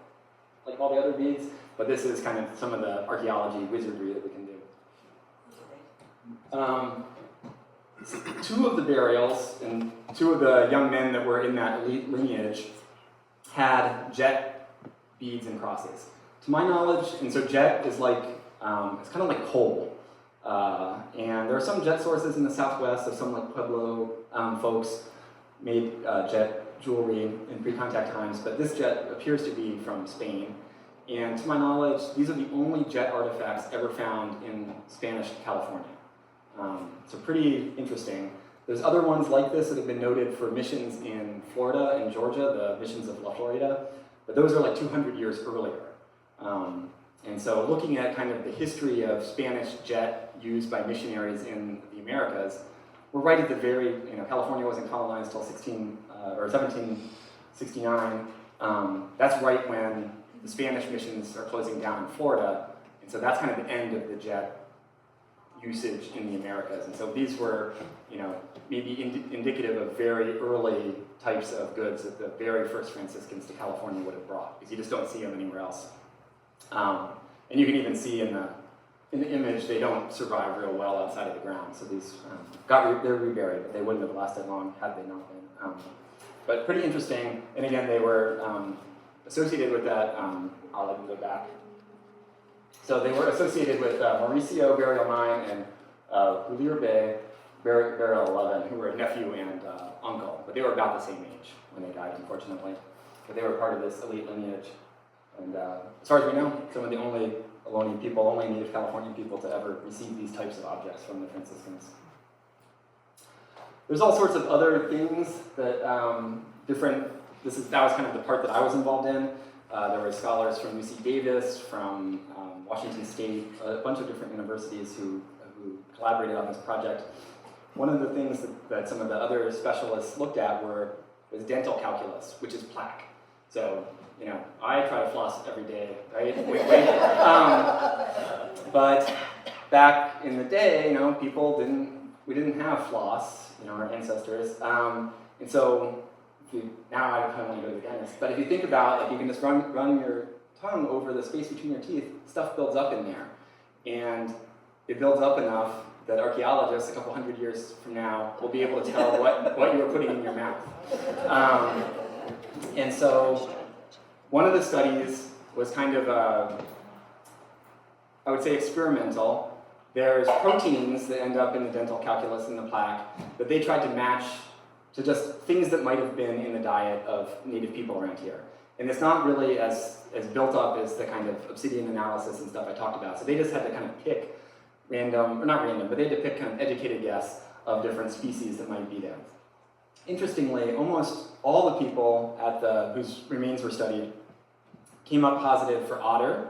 like all the other beads, but this is kind of some of the archaeology wizardry that we can do. Two of the burials and two of the young men that were in that elite lineage had jet beads and crosses. To my knowledge, and so jet is like, it's kind of like coal. And there are some jet sources in the Southwest, so some like Pueblo folks made jet jewelry in pre-contact times, but this jet appears to be from Spain. And to my knowledge, these are the only jet artifacts ever found in Spanish California. So pretty interesting. There's other ones like this that have been noted for missions in Florida and Georgia, the missions of La Florida, but those are like 200 years earlier. And so looking at kind of the history of Spanish jet used by missionaries in the Americas, we're right at the very, California wasn't colonized till 1769. That's right when the Spanish missions are closing down in Florida, and so that's kind of the end of the jet usage in the Americas. And so these were, maybe indicative of very early types of goods that the very first Franciscans to California would have brought, because you just don't see them anywhere else. And you can even see in the image, they don't survive real well outside of the ground. So these they're reburied, but they wouldn't have lasted long had they not been. But pretty interesting. And again, they were associated with that. I'll let you go back. So they were associated with Mauricio Burial 9 and Julier Bay Burial 11, who were a nephew and uncle. But they were about the same age when they died, unfortunately. But they were part of this elite lineage. And as far as we know, some of the only Ohlone people, only native Californian people to ever receive these types of objects from the Franciscans. There's all sorts of other things that that was kind of the part that I was involved in. There were scholars from UC Davis, from Washington State, a bunch of different universities who collaborated on this project. One of the things that some of the other specialists looked at was dental calculus, which is plaque. So, I try to floss every day, right? But back in the day, we didn't have floss, our ancestors. And so, now I kind of want to go to the dentist, but if you think about, like, you can just run your tongue over the space between your teeth, stuff builds up in there. And it builds up enough that archaeologists a couple hundred years from now will be able to tell what you were putting in your mouth. And so one of the studies was kind of, I would say, experimental. There's proteins that end up in the dental calculus and the plaque that they tried to match to just things that might have been in the diet of native people around here. And it's not really as built up as the kind of obsidian analysis and stuff I talked about. So they just had to kind of pick random, or not random, but they had to pick kind of educated guess of different species that might be there. Interestingly, almost all the people whose remains were studied came up positive for otter,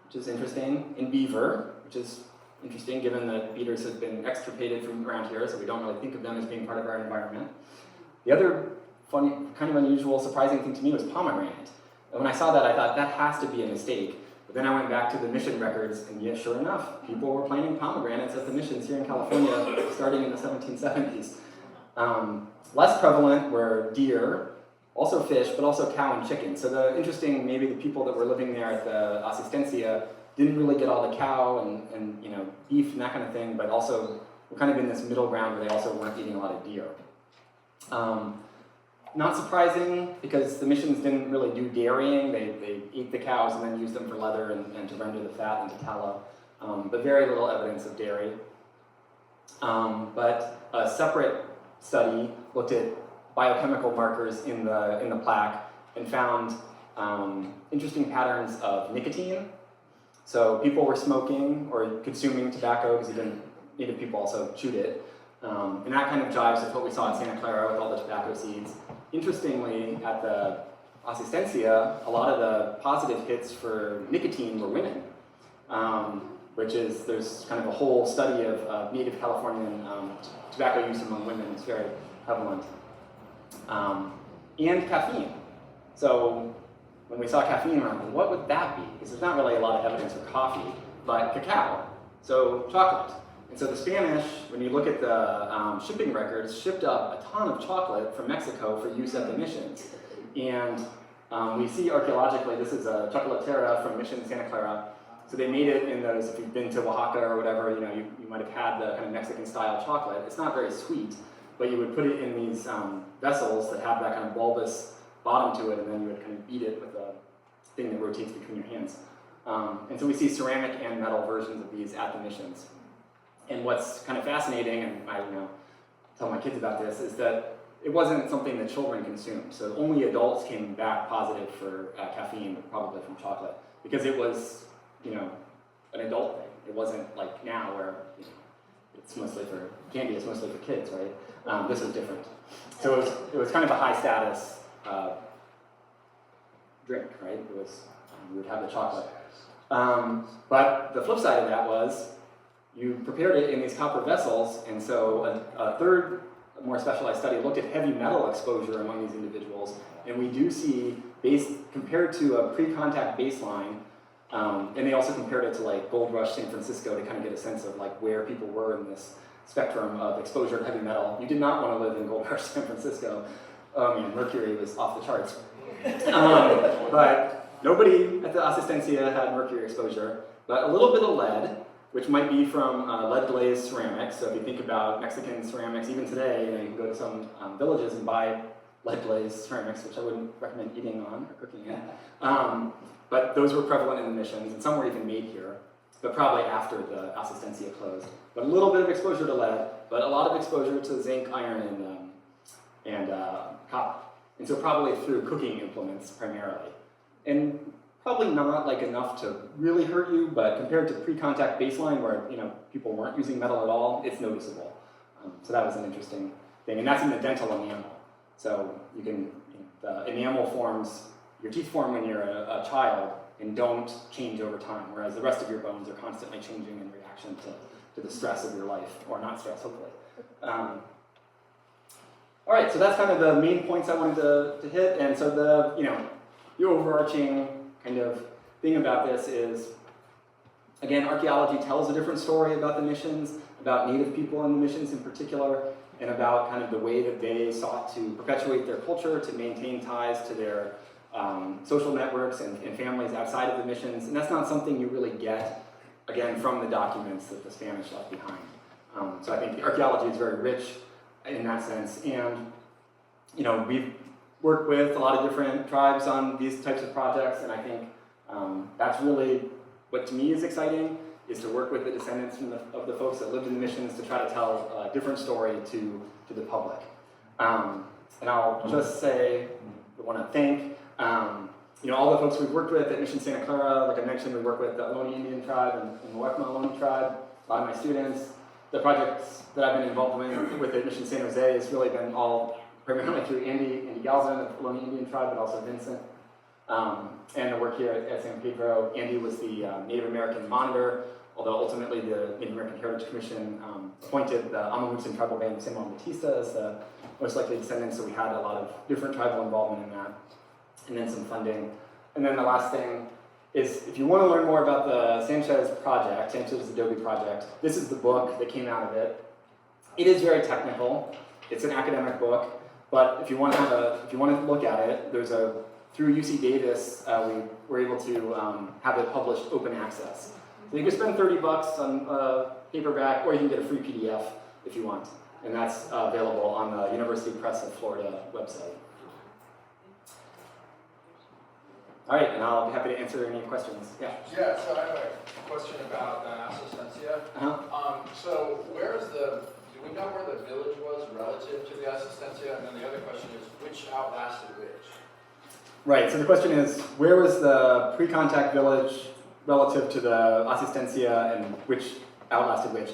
which is interesting, and beaver, which is interesting given that beavers have been extirpated from around here, so we don't really think of them as being part of our environment. The other funny, kind of unusual, surprising thing to me was pomegranate. And when I saw that, I thought, that has to be a mistake. But then I went back to the mission records, and yeah, sure enough, people were planting pomegranates at the missions here in California starting in the 1770s. Less prevalent were deer, also fish, but also cow and chicken. So maybe the people that were living there at the Asistencia didn't really get all the cow and beef and that kind of thing, but also were kind of in this middle ground where they also weren't eating a lot of deer. Not surprising, because the missions didn't really do dairying. They ate the cows and then used them for leather and to render the fat and to tallow, but very little evidence of dairy. But a separate study looked at biochemical markers in the plaque and found interesting patterns of nicotine, So people were smoking or consuming tobacco because native people also chewed it. And that kind of jives with what we saw in Santa Clara with all the tobacco seeds. Interestingly, at the Asistencia, a lot of the positive hits for nicotine were women, there's kind of a whole study of native Californian tobacco use among women. It's very prevalent. And caffeine. So when we saw caffeine, we're like, what would that be? Because there's not really a lot of evidence for coffee, but cacao, so chocolate. And so the Spanish, when you look at the shipping records, shipped up a ton of chocolate from Mexico for use at the missions. And we see archaeologically, this is a chocolatera from Mission Santa Clara. So they made it in those, if you've been to Oaxaca or whatever, you might have had the kind of Mexican style chocolate. It's not very sweet, but you would put it in these vessels that have that kind of bulbous bottom to it, and then you would kind of beat it with a thing that rotates between your hands. And so we see ceramic and metal versions of these at the missions. And what's kind of fascinating, and I tell my kids about this, is that it wasn't something that children consumed. So only adults came back positive for caffeine, probably from chocolate, because it was, an adult thing. It wasn't like now where it's mostly for candy, it's mostly for kids, right? This was different. So it was kind of a high status drink, right? It was you would have the chocolate. But the flip side of that was you prepared it in these copper vessels, and so a third, more specialized study looked at heavy metal exposure among these individuals, and we do see, compared to a pre-contact baseline, and they also compared it to like Gold Rush San Francisco to kind of get a sense of like where people were in this spectrum of exposure to heavy metal. You did not want to live in Gold Rush San Francisco. Mercury was off the charts. But nobody at the Asistencia had mercury exposure, but a little bit of lead, which might be from lead-glazed ceramics. So if you think about Mexican ceramics, even today, you can go to some villages and buy lead-glazed ceramics, which I wouldn't recommend eating on or cooking in. But those were prevalent in the missions, and some were even made here, but probably after the Asistencia closed. But a little bit of exposure to lead, but a lot of exposure to zinc, iron, and copper. And so probably through cooking implements primarily. And probably not like enough to really hurt you, but compared to pre-contact baseline where people weren't using metal at all, it's noticeable. So that was an interesting thing, and that's in the dental enamel. So you can, the enamel forms, your teeth form when you're a child and don't change over time, whereas the rest of your bones are constantly changing in reaction to the stress of your life, or not stress, hopefully. All right, so that's kind of the main points I wanted to hit, and so the overarching kind of thing about this is, again, archaeology tells a different story about the missions, about native people in the missions in particular, and about kind of the way that they sought to perpetuate their culture, to maintain ties to their social networks and families outside of the missions. And that's not something you really get, again, from the documents that the Spanish left behind. So I think the archaeology is very rich in that sense. And we've worked with a lot of different tribes on these types of projects, and I think that's really what to me is exciting, is to work with the descendants of the folks that lived in the missions to try to tell a different story to the public. And I'll just say, I want to thank all the folks we've worked with at Mission Santa Clara. Like I mentioned, we work with the Ohlone Indian tribe and the Muwekma Ohlone tribe, a lot of my students. The projects that I've been involved with at Mission San Jose has really been all primarily through Andy Galvin of the Ohlone Indian tribe, but also Vincent. And the work here at San Pedro. Andy was the Native American monitor, although ultimately the Native American Heritage Commission appointed the Amahutsin tribal band of San Juan Batista as the most likely descendants, so we had a lot of different tribal involvement in that, and then some funding. And then the last thing is, if you want to learn more about the Sanchez project, Sanchez Adobe project, this is the book that came out of it. It is very technical. It's an academic book, but if you want to look at it, through UC Davis, we were able to have it published open access. So you can spend $30 on paperback, or you can get a free PDF if you want. And that's available on the University Press of Florida website. All right, and I'll be happy to answer any questions. Yeah. Yeah, so I have a question about Asistencia. So do we know where the village was relative to the Asistencia? And then the other question is, which outlasted which? Right, so the question is, where was the pre-contact village relative to the Assistencia and which outlasted which.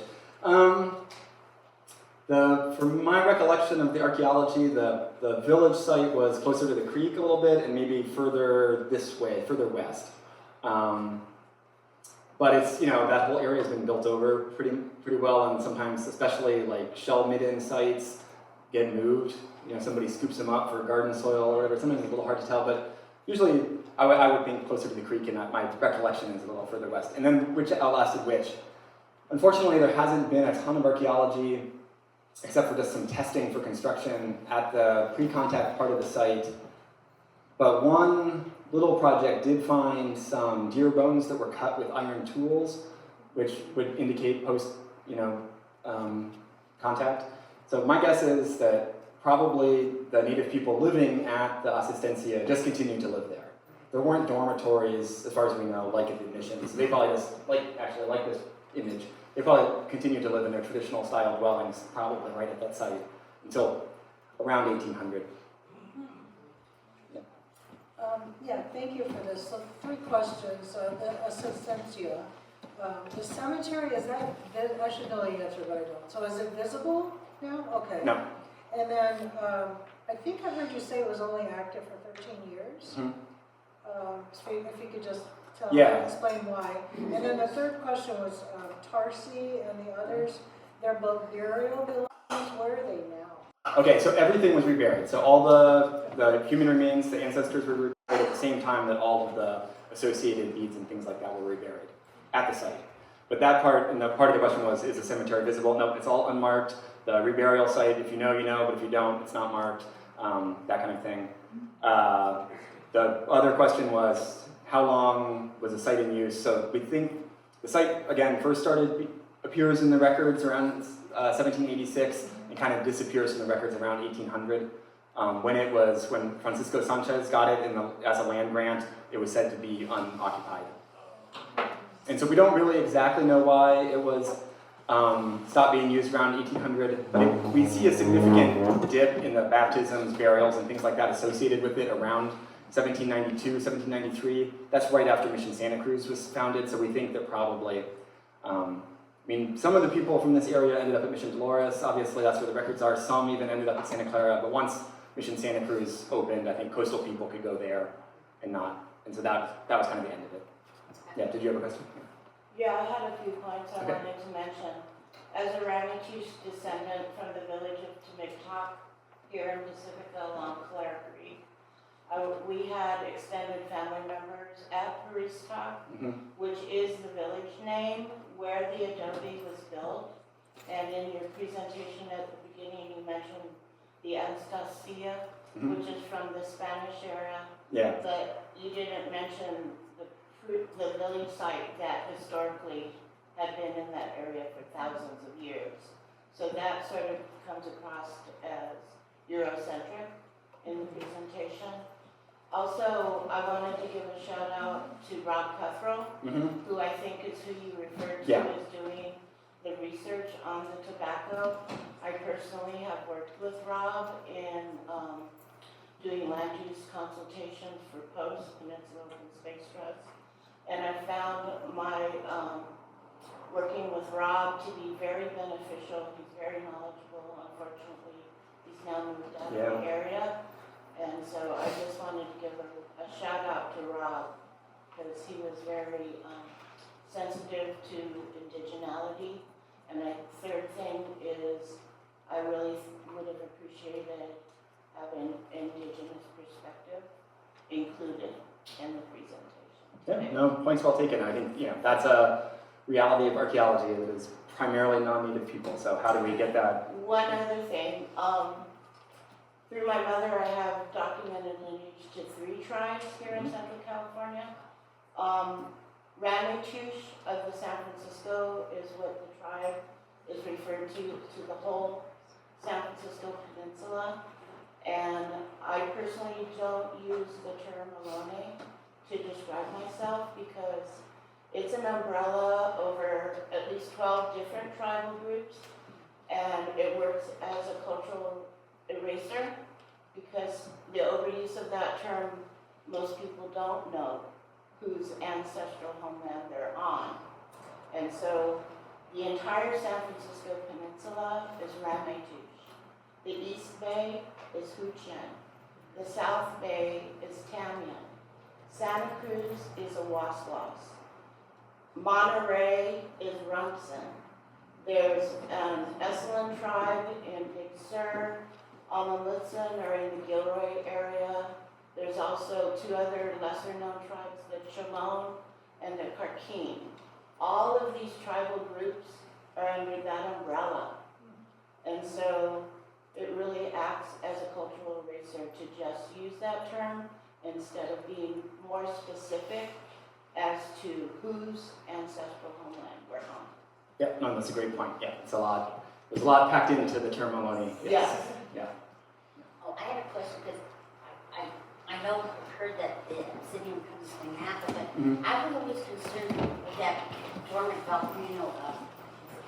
From my recollection of the archaeology, the village site was closer to the creek a little bit and maybe further this way, further west. But it's, that whole area has been built over pretty well, and sometimes, especially like shell midden sites, get moved. Somebody scoops them up for garden soil or whatever. Sometimes it's a little hard to tell, but usually I would think closer to the creek, and my recollection is a little further west. And then which outlasted which? Unfortunately, there hasn't been a ton of archaeology, except for just some testing for construction at the pre-contact part of the site. But one little project did find some deer bones that were cut with iron tools, which would indicate post, contact. So my guess is that probably the native people living at the Assistencia just continued to live there. There weren't dormitories, as far as we know, like at the missions. They probably just, like this image, they probably continued to live in their traditional style dwellings, probably right at that site, until around 1800. Yeah, thank you for this. So 3 questions. The Assistencia. The cemetery, is that, I should know the answer, but I don't. So is it visible now? Okay. No. And then I think I heard you say it was only active for 13 years. Mm-hmm. So if you could just explain why. And then the third question was Tarsi and the others, they're both burial buildings. Where are they now? Okay, so everything was reburied. So all the human remains, the ancestors were reburied at the same time that all of the associated beads and things like that were reburied at the site. But that part, and the part of the question was, is the cemetery visible? No, it's all unmarked. The reburial site, if you know, you know, but if you don't, it's not marked, that kind of thing. The other question was, how long was the site in use? So we think the site, again, first appears in the records around 1786 and kind of disappears from the records around 1800. When Francisco Sanchez got it as a land grant, it was said to be unoccupied. And so we don't really exactly know why it was stopped being used around 1800, but we see a significant dip in the baptisms, burials, and things like that associated with it around 1792, 1793. That's right after Mission Santa Cruz was founded, so we think that probably, some of the people from this area ended up at Mission Dolores. Obviously, that's where the records are. Some even ended up at Santa Clara, but once Mission Santa Cruz opened, I think coastal people could go there and not. And so that was kind of the end of it. Yeah, did you have a question? Yeah, I had a few points I Okay. wanted to mention. As a Ramaytush descendant from the village of Temectac here in Pacifica along Clare Creek, we had extended family members at Paristak, which is the village name where the adobe was built. And in your presentation at the beginning, you mentioned the Anastasia, which is from the Spanish era. Yeah. But you didn't mention the village site that historically had been in that area for thousands of years. So that sort of comes across as Eurocentric in the presentation. Also, I wanted to give a shout out to Rob Cuthrell, who I think is who you referred to as doing the research on the tobacco. I personally have worked with Rob in doing land use consultations for post-Peninsula Open Space Trust. And I found my working with Rob to be very beneficial. He's very knowledgeable. Unfortunately, he's now moved out of the area. And so I just wanted to give a shout out to Rob because he was very sensitive to indigeneity. And the third thing is I really would have appreciated having indigenous perspective included in the presentation. Yeah, no, points well taken. I think, that's a reality of archaeology. It is primarily non-native people, so how do we get that? One other thing, through my mother, I have documented lineage to 3 tribes here in Central California. Ramaytush of the San Francisco is what the tribe is referred to the whole San Francisco Peninsula. And I personally don't use the term Ohlone to describe myself because it's an umbrella over at least 12 different tribal groups, and it works as a cultural eraser because the overuse of that term, most people don't know whose ancestral homeland they're on. And so the entire San Francisco Peninsula is Ramaytush. The East Bay is Huchen. The South Bay is Tamian. Santa Cruz is Awaswas. Monterey is Rumsen. There's an Esalen tribe in Big Sur. Almamutzen are in the Gilroy area. There's also two other lesser known tribes, the Chalone and the Karkin. All of these tribal groups are under that umbrella. And so it really acts as a cultural eraser to just use that term instead of being more specific as to whose ancestral homeland we're on. Yeah, no, that's a great point. Yeah, it's a lot. There's a lot packed into the term Ohlone. Yes. Yeah. Oh, I had a question, because I know, heard that the obsidian comes from Napa, but I was always concerned with that dormant volcano of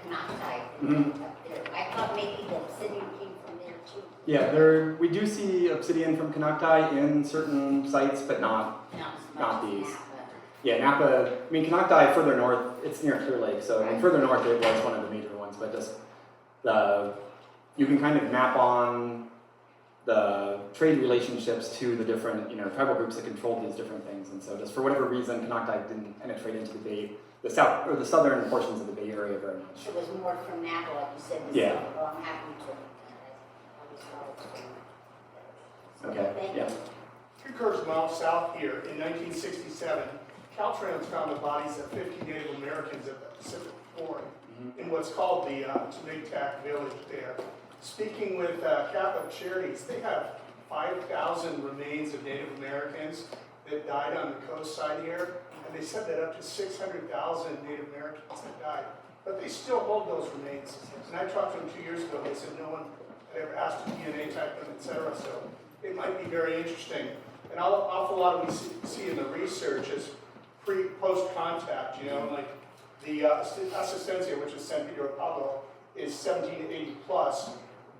Canocti up there. I thought maybe the obsidian came from there too. Yeah, we do see obsidian from Canocti in certain sites, but not Not as much Not as these. Napa. Yeah, Napa, I mean, Canocti further north, it's near Clear Lake, so Right. further north it was one of the major ones, but just you can kind of map on the trade relationships to the different, tribal groups that control these different things, and so just for whatever reason, Canocti didn't penetrate into the Bay, the south, or the southern portions of the Bay Area very much. It was more from Napa, like you said. Yeah. Well, I'm happy to, I always thought it was from. Okay, Thank yeah. you. 2 quarters mile south here, in 1967, Caltrans found the bodies of 50 Native Americans at the Pacific Quarry in what's called the Tamigtac village there. Speaking with Catholic Charities, they have 5,000 remains of Native Americans that died on the coast side here, and they said that up to 600,000 Native Americans had died. But they still hold those remains. And I talked to them 2 years ago, they said no one had ever asked to DNA type them, etc. So it might be very interesting. And an awful lot of we see in the research is post contact, like the Asistencia, which is San Pedro Pablo, is 1780 plus,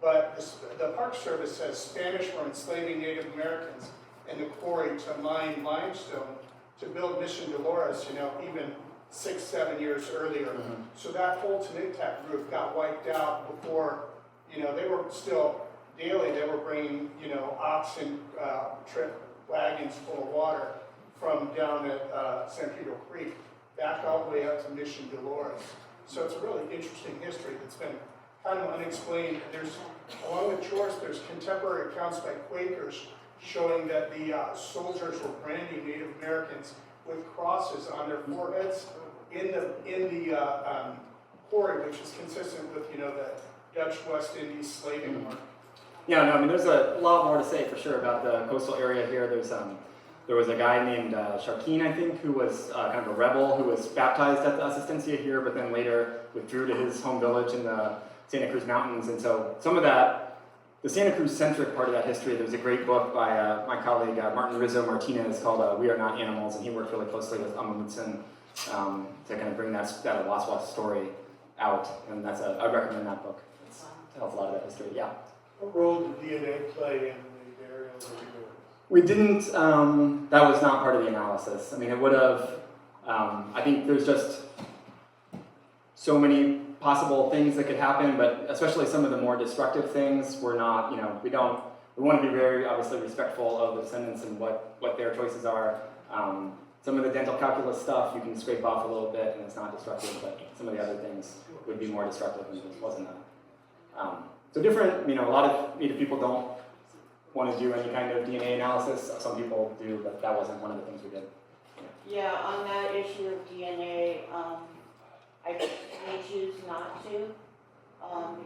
but the Park Service says Spanish were enslaving Native Americans in the quarry to mine limestone to build Mission Dolores, even 6-7 years earlier. So that whole Tamigtac group got wiped out before, they were still daily, they were bringing, oxen, trip wagons full of water from down at San Pedro Creek back all the way up to Mission Dolores. So it's a really interesting history that's been kind of unexplained. And along the shores, there's contemporary accounts by Quakers showing that the soldiers were branding Native Americans with crosses on their foreheads in the quarry, which is consistent with, the Dutch West Indies slaving work. Yeah, no, I mean, there's a lot more to say for sure about the coastal area here. There was a guy named Sharkeen, I think, who was kind of a rebel who was baptized at the Asistencia here, but then later withdrew to his home village in the Santa Cruz Mountains. And so some of that, the Santa Cruz-centric part of that history, there's a great book by my colleague Martin Rizzo Martinez called We Are Not Animals, and he worked really closely with Amamutsun to kind of bring that Awaswas story out. And I'd recommend that book. It tells a lot of that history, yeah. What role did DNA play in the burial of the Jews? We didn't, that was not part of the analysis. I mean, it would have, I think there's just so many possible things that could happen, but especially some of the more destructive things, we're not, we want to be very obviously respectful of the descendants and what their choices are. Some of the dental calculus stuff you can scrape off a little bit and it's not destructive, but some of the other things would be more destructive and this wasn't that. So different, a lot of Native people don't want to do any kind of DNA analysis. Some people do, but that wasn't one of the things we did. Yeah, on that issue of DNA, I may choose not to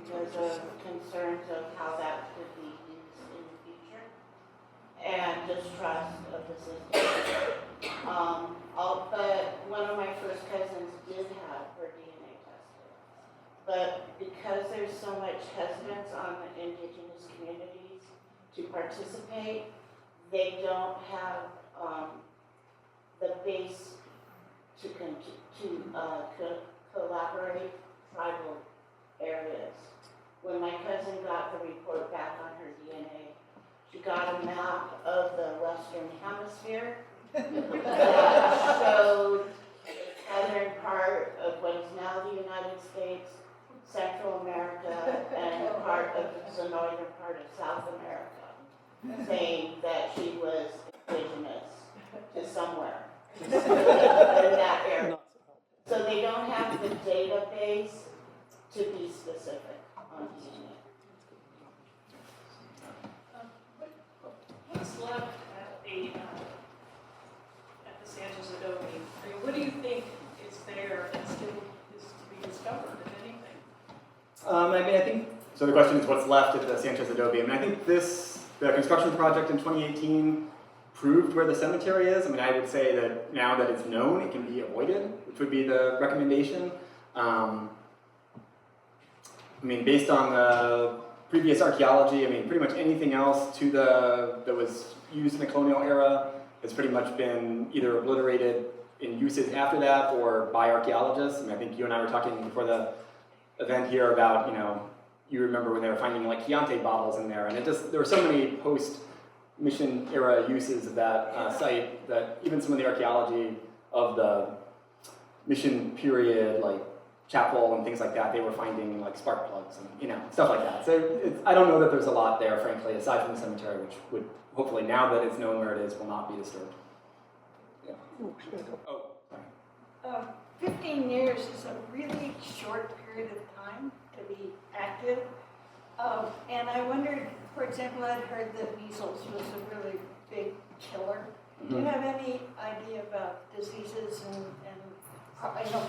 because of concerns of how that could be used in the future and distrust of the system. But one of my first cousins did have her DNA tested. But because there's so much hesitance on the indigenous communities to participate, they don't have the base to collaborate tribal areas. When my cousin got the report back on her DNA, she got a map of the Western Hemisphere that showed southern part of what is now the United States, Central America, and part of the northern part of South America, saying that she was indigenous to somewhere in that area. So they don't have the database to be specific on DNA. What's left at the Sanchez Adobe? I mean, what do you think is there that still is to be discovered, if anything? I think, so the question is what's left at the Sanchez Adobe. I think the construction project in 2018 proved where the cemetery is. I would say that now that it's known, it can be avoided, which would be the recommendation. Based on the previous archaeology, pretty much anything else that was used in the colonial era has pretty much been either obliterated in uses after that or by archaeologists. I think you and I were talking before the event here about, you remember when they were finding like Chianti bottles in there, and there were so many post-mission era uses of that site that even some of the archaeology of the mission period, like chapel and things like that, they were finding like spark plugs and stuff like that. So I don't know that there's a lot there, frankly, aside from the cemetery, which would hopefully, now that it's known where it is, will not be disturbed. Yeah. Oh, sorry. 15 years is a really short period of time to be active. And I wondered, for example, I'd heard that measles was a really big killer. Do you have any idea about diseases and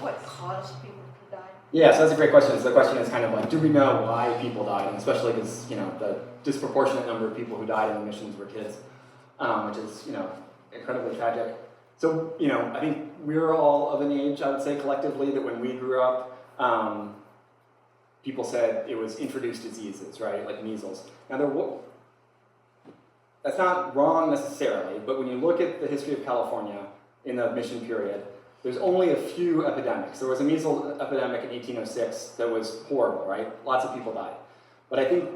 what caused people to die? Yeah, so that's a great question. So the question is kind of like, do we know why people died? And especially because, the disproportionate number of people who died in the missions were kids, which is, incredibly tragic. So, I think we're all of an age, I would say collectively, that when we grew up, people said it was introduced diseases, right? Like measles. Now, that's not wrong necessarily, but when you look at the history of California in the mission period, there's only a few epidemics. There was a measles epidemic in 1806 that was horrible, right? Lots of people died. But I think,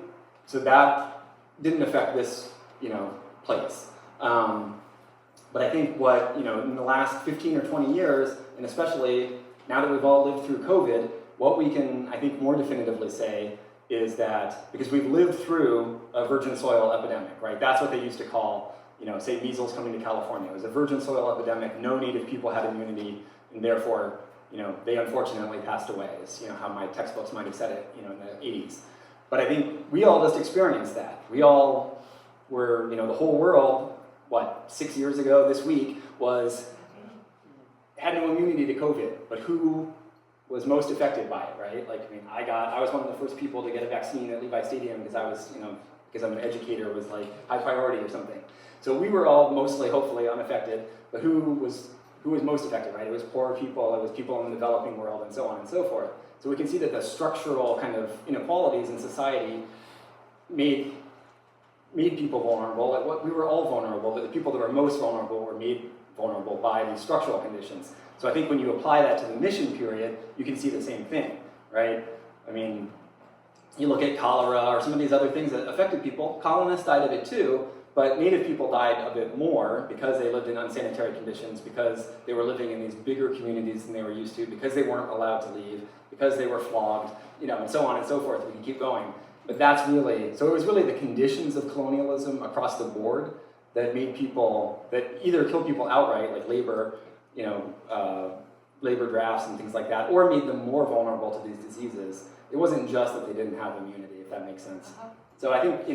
so that didn't affect this, place. But I think what, in the last 15 or 20 years, and especially now that we've all lived through COVID, what we can, I think, more definitively say is that, because we've lived through a virgin soil epidemic, right? That's what they used to call, say measles coming to California. It was a virgin soil epidemic, no native people had immunity, and therefore, they unfortunately passed away, is, how my textbooks might have said it, in the 80s. But I think we all just experienced that. We all were, the whole world, 6 years ago this week, had no immunity to COVID, but who was most affected by it, right? I was one of the first people to get a vaccine at Levi Stadium because I was, because I'm an educator, was like high priority or something. So we were all mostly, hopefully, unaffected, but who was most affected, right? It was poor people, it was people in the developing world, and so on and so forth. So we can see that the structural kind of inequalities in society made people vulnerable. We were all vulnerable, but the people that were most vulnerable were made vulnerable by these structural conditions. So I think when you apply that to the mission period, you can see the same thing, right? You look at cholera or some of these other things that affected people. Colonists died of it too, but native people died a bit more because they lived in unsanitary conditions, because they were living in these bigger communities than they were used to, because they weren't allowed to leave, because they were flogged, and so on and so forth. We can keep going. But so it was really the conditions of colonialism across the board that made people, that either killed people outright, like labor, labor drafts and things like that, or made them more vulnerable to these diseases. It wasn't just that they didn't have immunity, if that makes sense. So I think,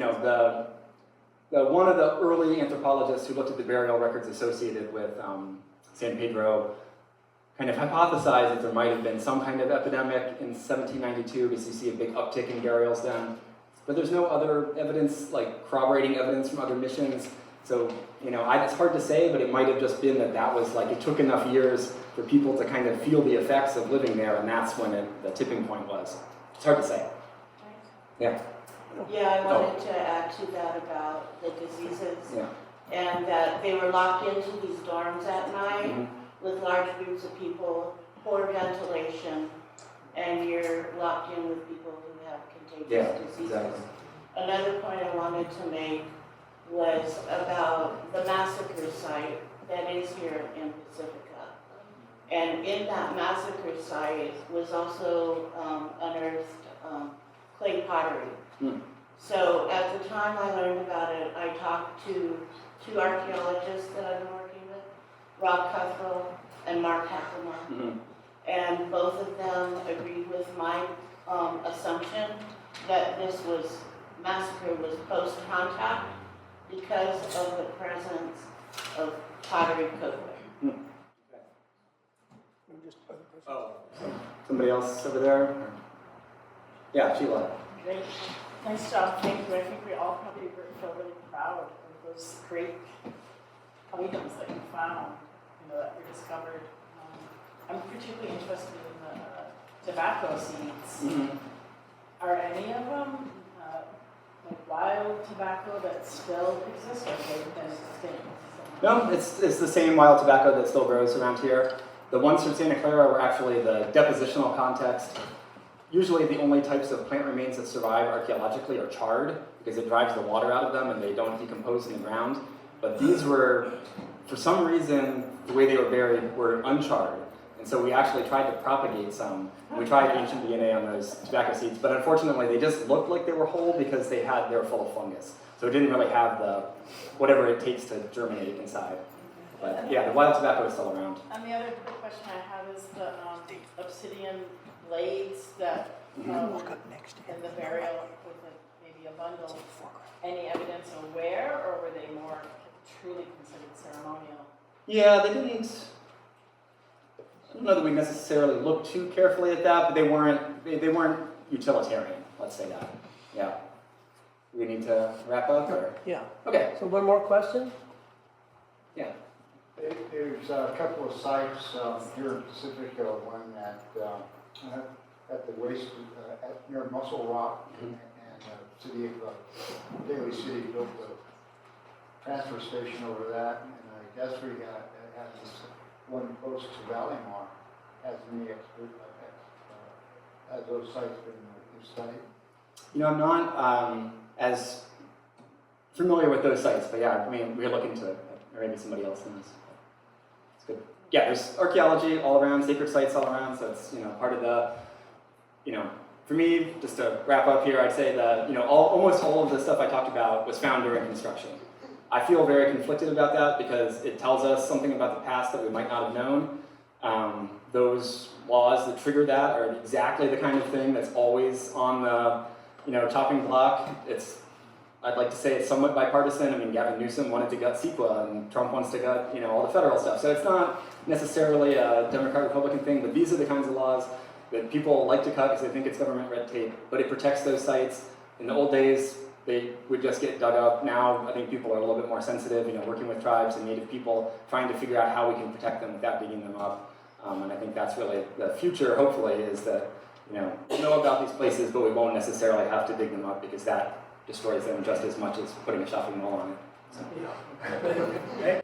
one of the early anthropologists who looked at the burial records associated with San Pedro kind of hypothesized that there might have been some kind of epidemic in 1792, because you see a big uptick in burials then. But there's no other evidence, like corroborating evidence from other missions. So, it's hard to say, but it might have just been that was like, it took enough years for people to kind of feel the effects of living there, and that's when the tipping point was. It's hard to say. Yeah. Yeah, I wanted to add to that about the diseases. Yeah. And that they were locked into these dorms at night with large groups of people, poor ventilation, and you're locked in with people who have contagious diseases. Exactly. Another point I wanted to make was about the massacre site that is here in Pacifica. And in that massacre site was also unearthed clay pottery. So at the time I learned about it, I talked to 2 archaeologists that I've been working with, Rob Cuthell and Mark Hackelman. And both of them agreed with my assumption that this massacre was post-contact because of the presence of pottery cookware. Oh, somebody else over there? Yeah, Sheila. Great. Nice job. Thank you. I think we all probably feel really proud of those great items that you found, that were discovered. I'm particularly interested in the tobacco seeds. Are any of them like wild tobacco that still exists, or have they been extinct? No, it's the same wild tobacco that still grows around here. The ones from Santa Clara were actually the depositional context. Usually the only types of plant remains that survive archaeologically are charred, because it drives the water out of them and they don't decompose in the ground. But these were, for some reason, the way they were buried were uncharred. And so we actually tried to propagate some. We tried ancient DNA on those tobacco seeds, but unfortunately they just looked like they were whole because they were full of fungus. So it didn't really have the whatever it takes to germinate inside. But yeah, the wild tobacco is still around. And the other quick question I have is the obsidian blades that in the burial with maybe a bundle. Any evidence of where, or were they more truly considered ceremonial? Yeah, they didn't. I don't know that we necessarily looked too carefully at that, but they weren't utilitarian. Let's say that. Yeah. We need to wrap up, or Yeah. okay. So one more question? Yeah. There's a couple of sites here in Pacifica, one at the waste near Muscle Rock, and city of Daly City built a transfer station over that, and I guess we got this one close to Valleymar. Has those sites been studied? I'm not as familiar with those sites, but yeah, I mean, we're looking to, or maybe somebody else knows. It's good. Yeah, there's archaeology all around, sacred sites all around, so it's, part of the, for me, just to wrap up here, I'd say that, almost all of the stuff I talked about was found during construction. I feel very conflicted about that because it tells us something about the past that we might not have known. Those laws that trigger that are exactly the kind of thing that's always on the, chopping block. I'd like to say it's somewhat bipartisan. I mean, Gavin Newsom wanted to gut CEQA, and Trump wants to gut, all the federal stuff. So it's not necessarily a Democrat-Republican thing, but these are the kinds of laws that people like to cut because they think it's government red tape, but it protects those sites. In the old days, they would just get dug up. Now, I think people are a little bit more sensitive, working with tribes and native people, trying to figure out how we can protect them without digging them up. And I think that's really the future, hopefully, is that, we know about these places, but we won't necessarily have to dig them up because that destroys them just as much as putting a shopping mall on it. So. Okay.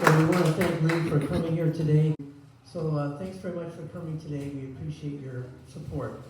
Well, we want to thank Lee for coming here today. So thanks very much for coming today. We appreciate your support.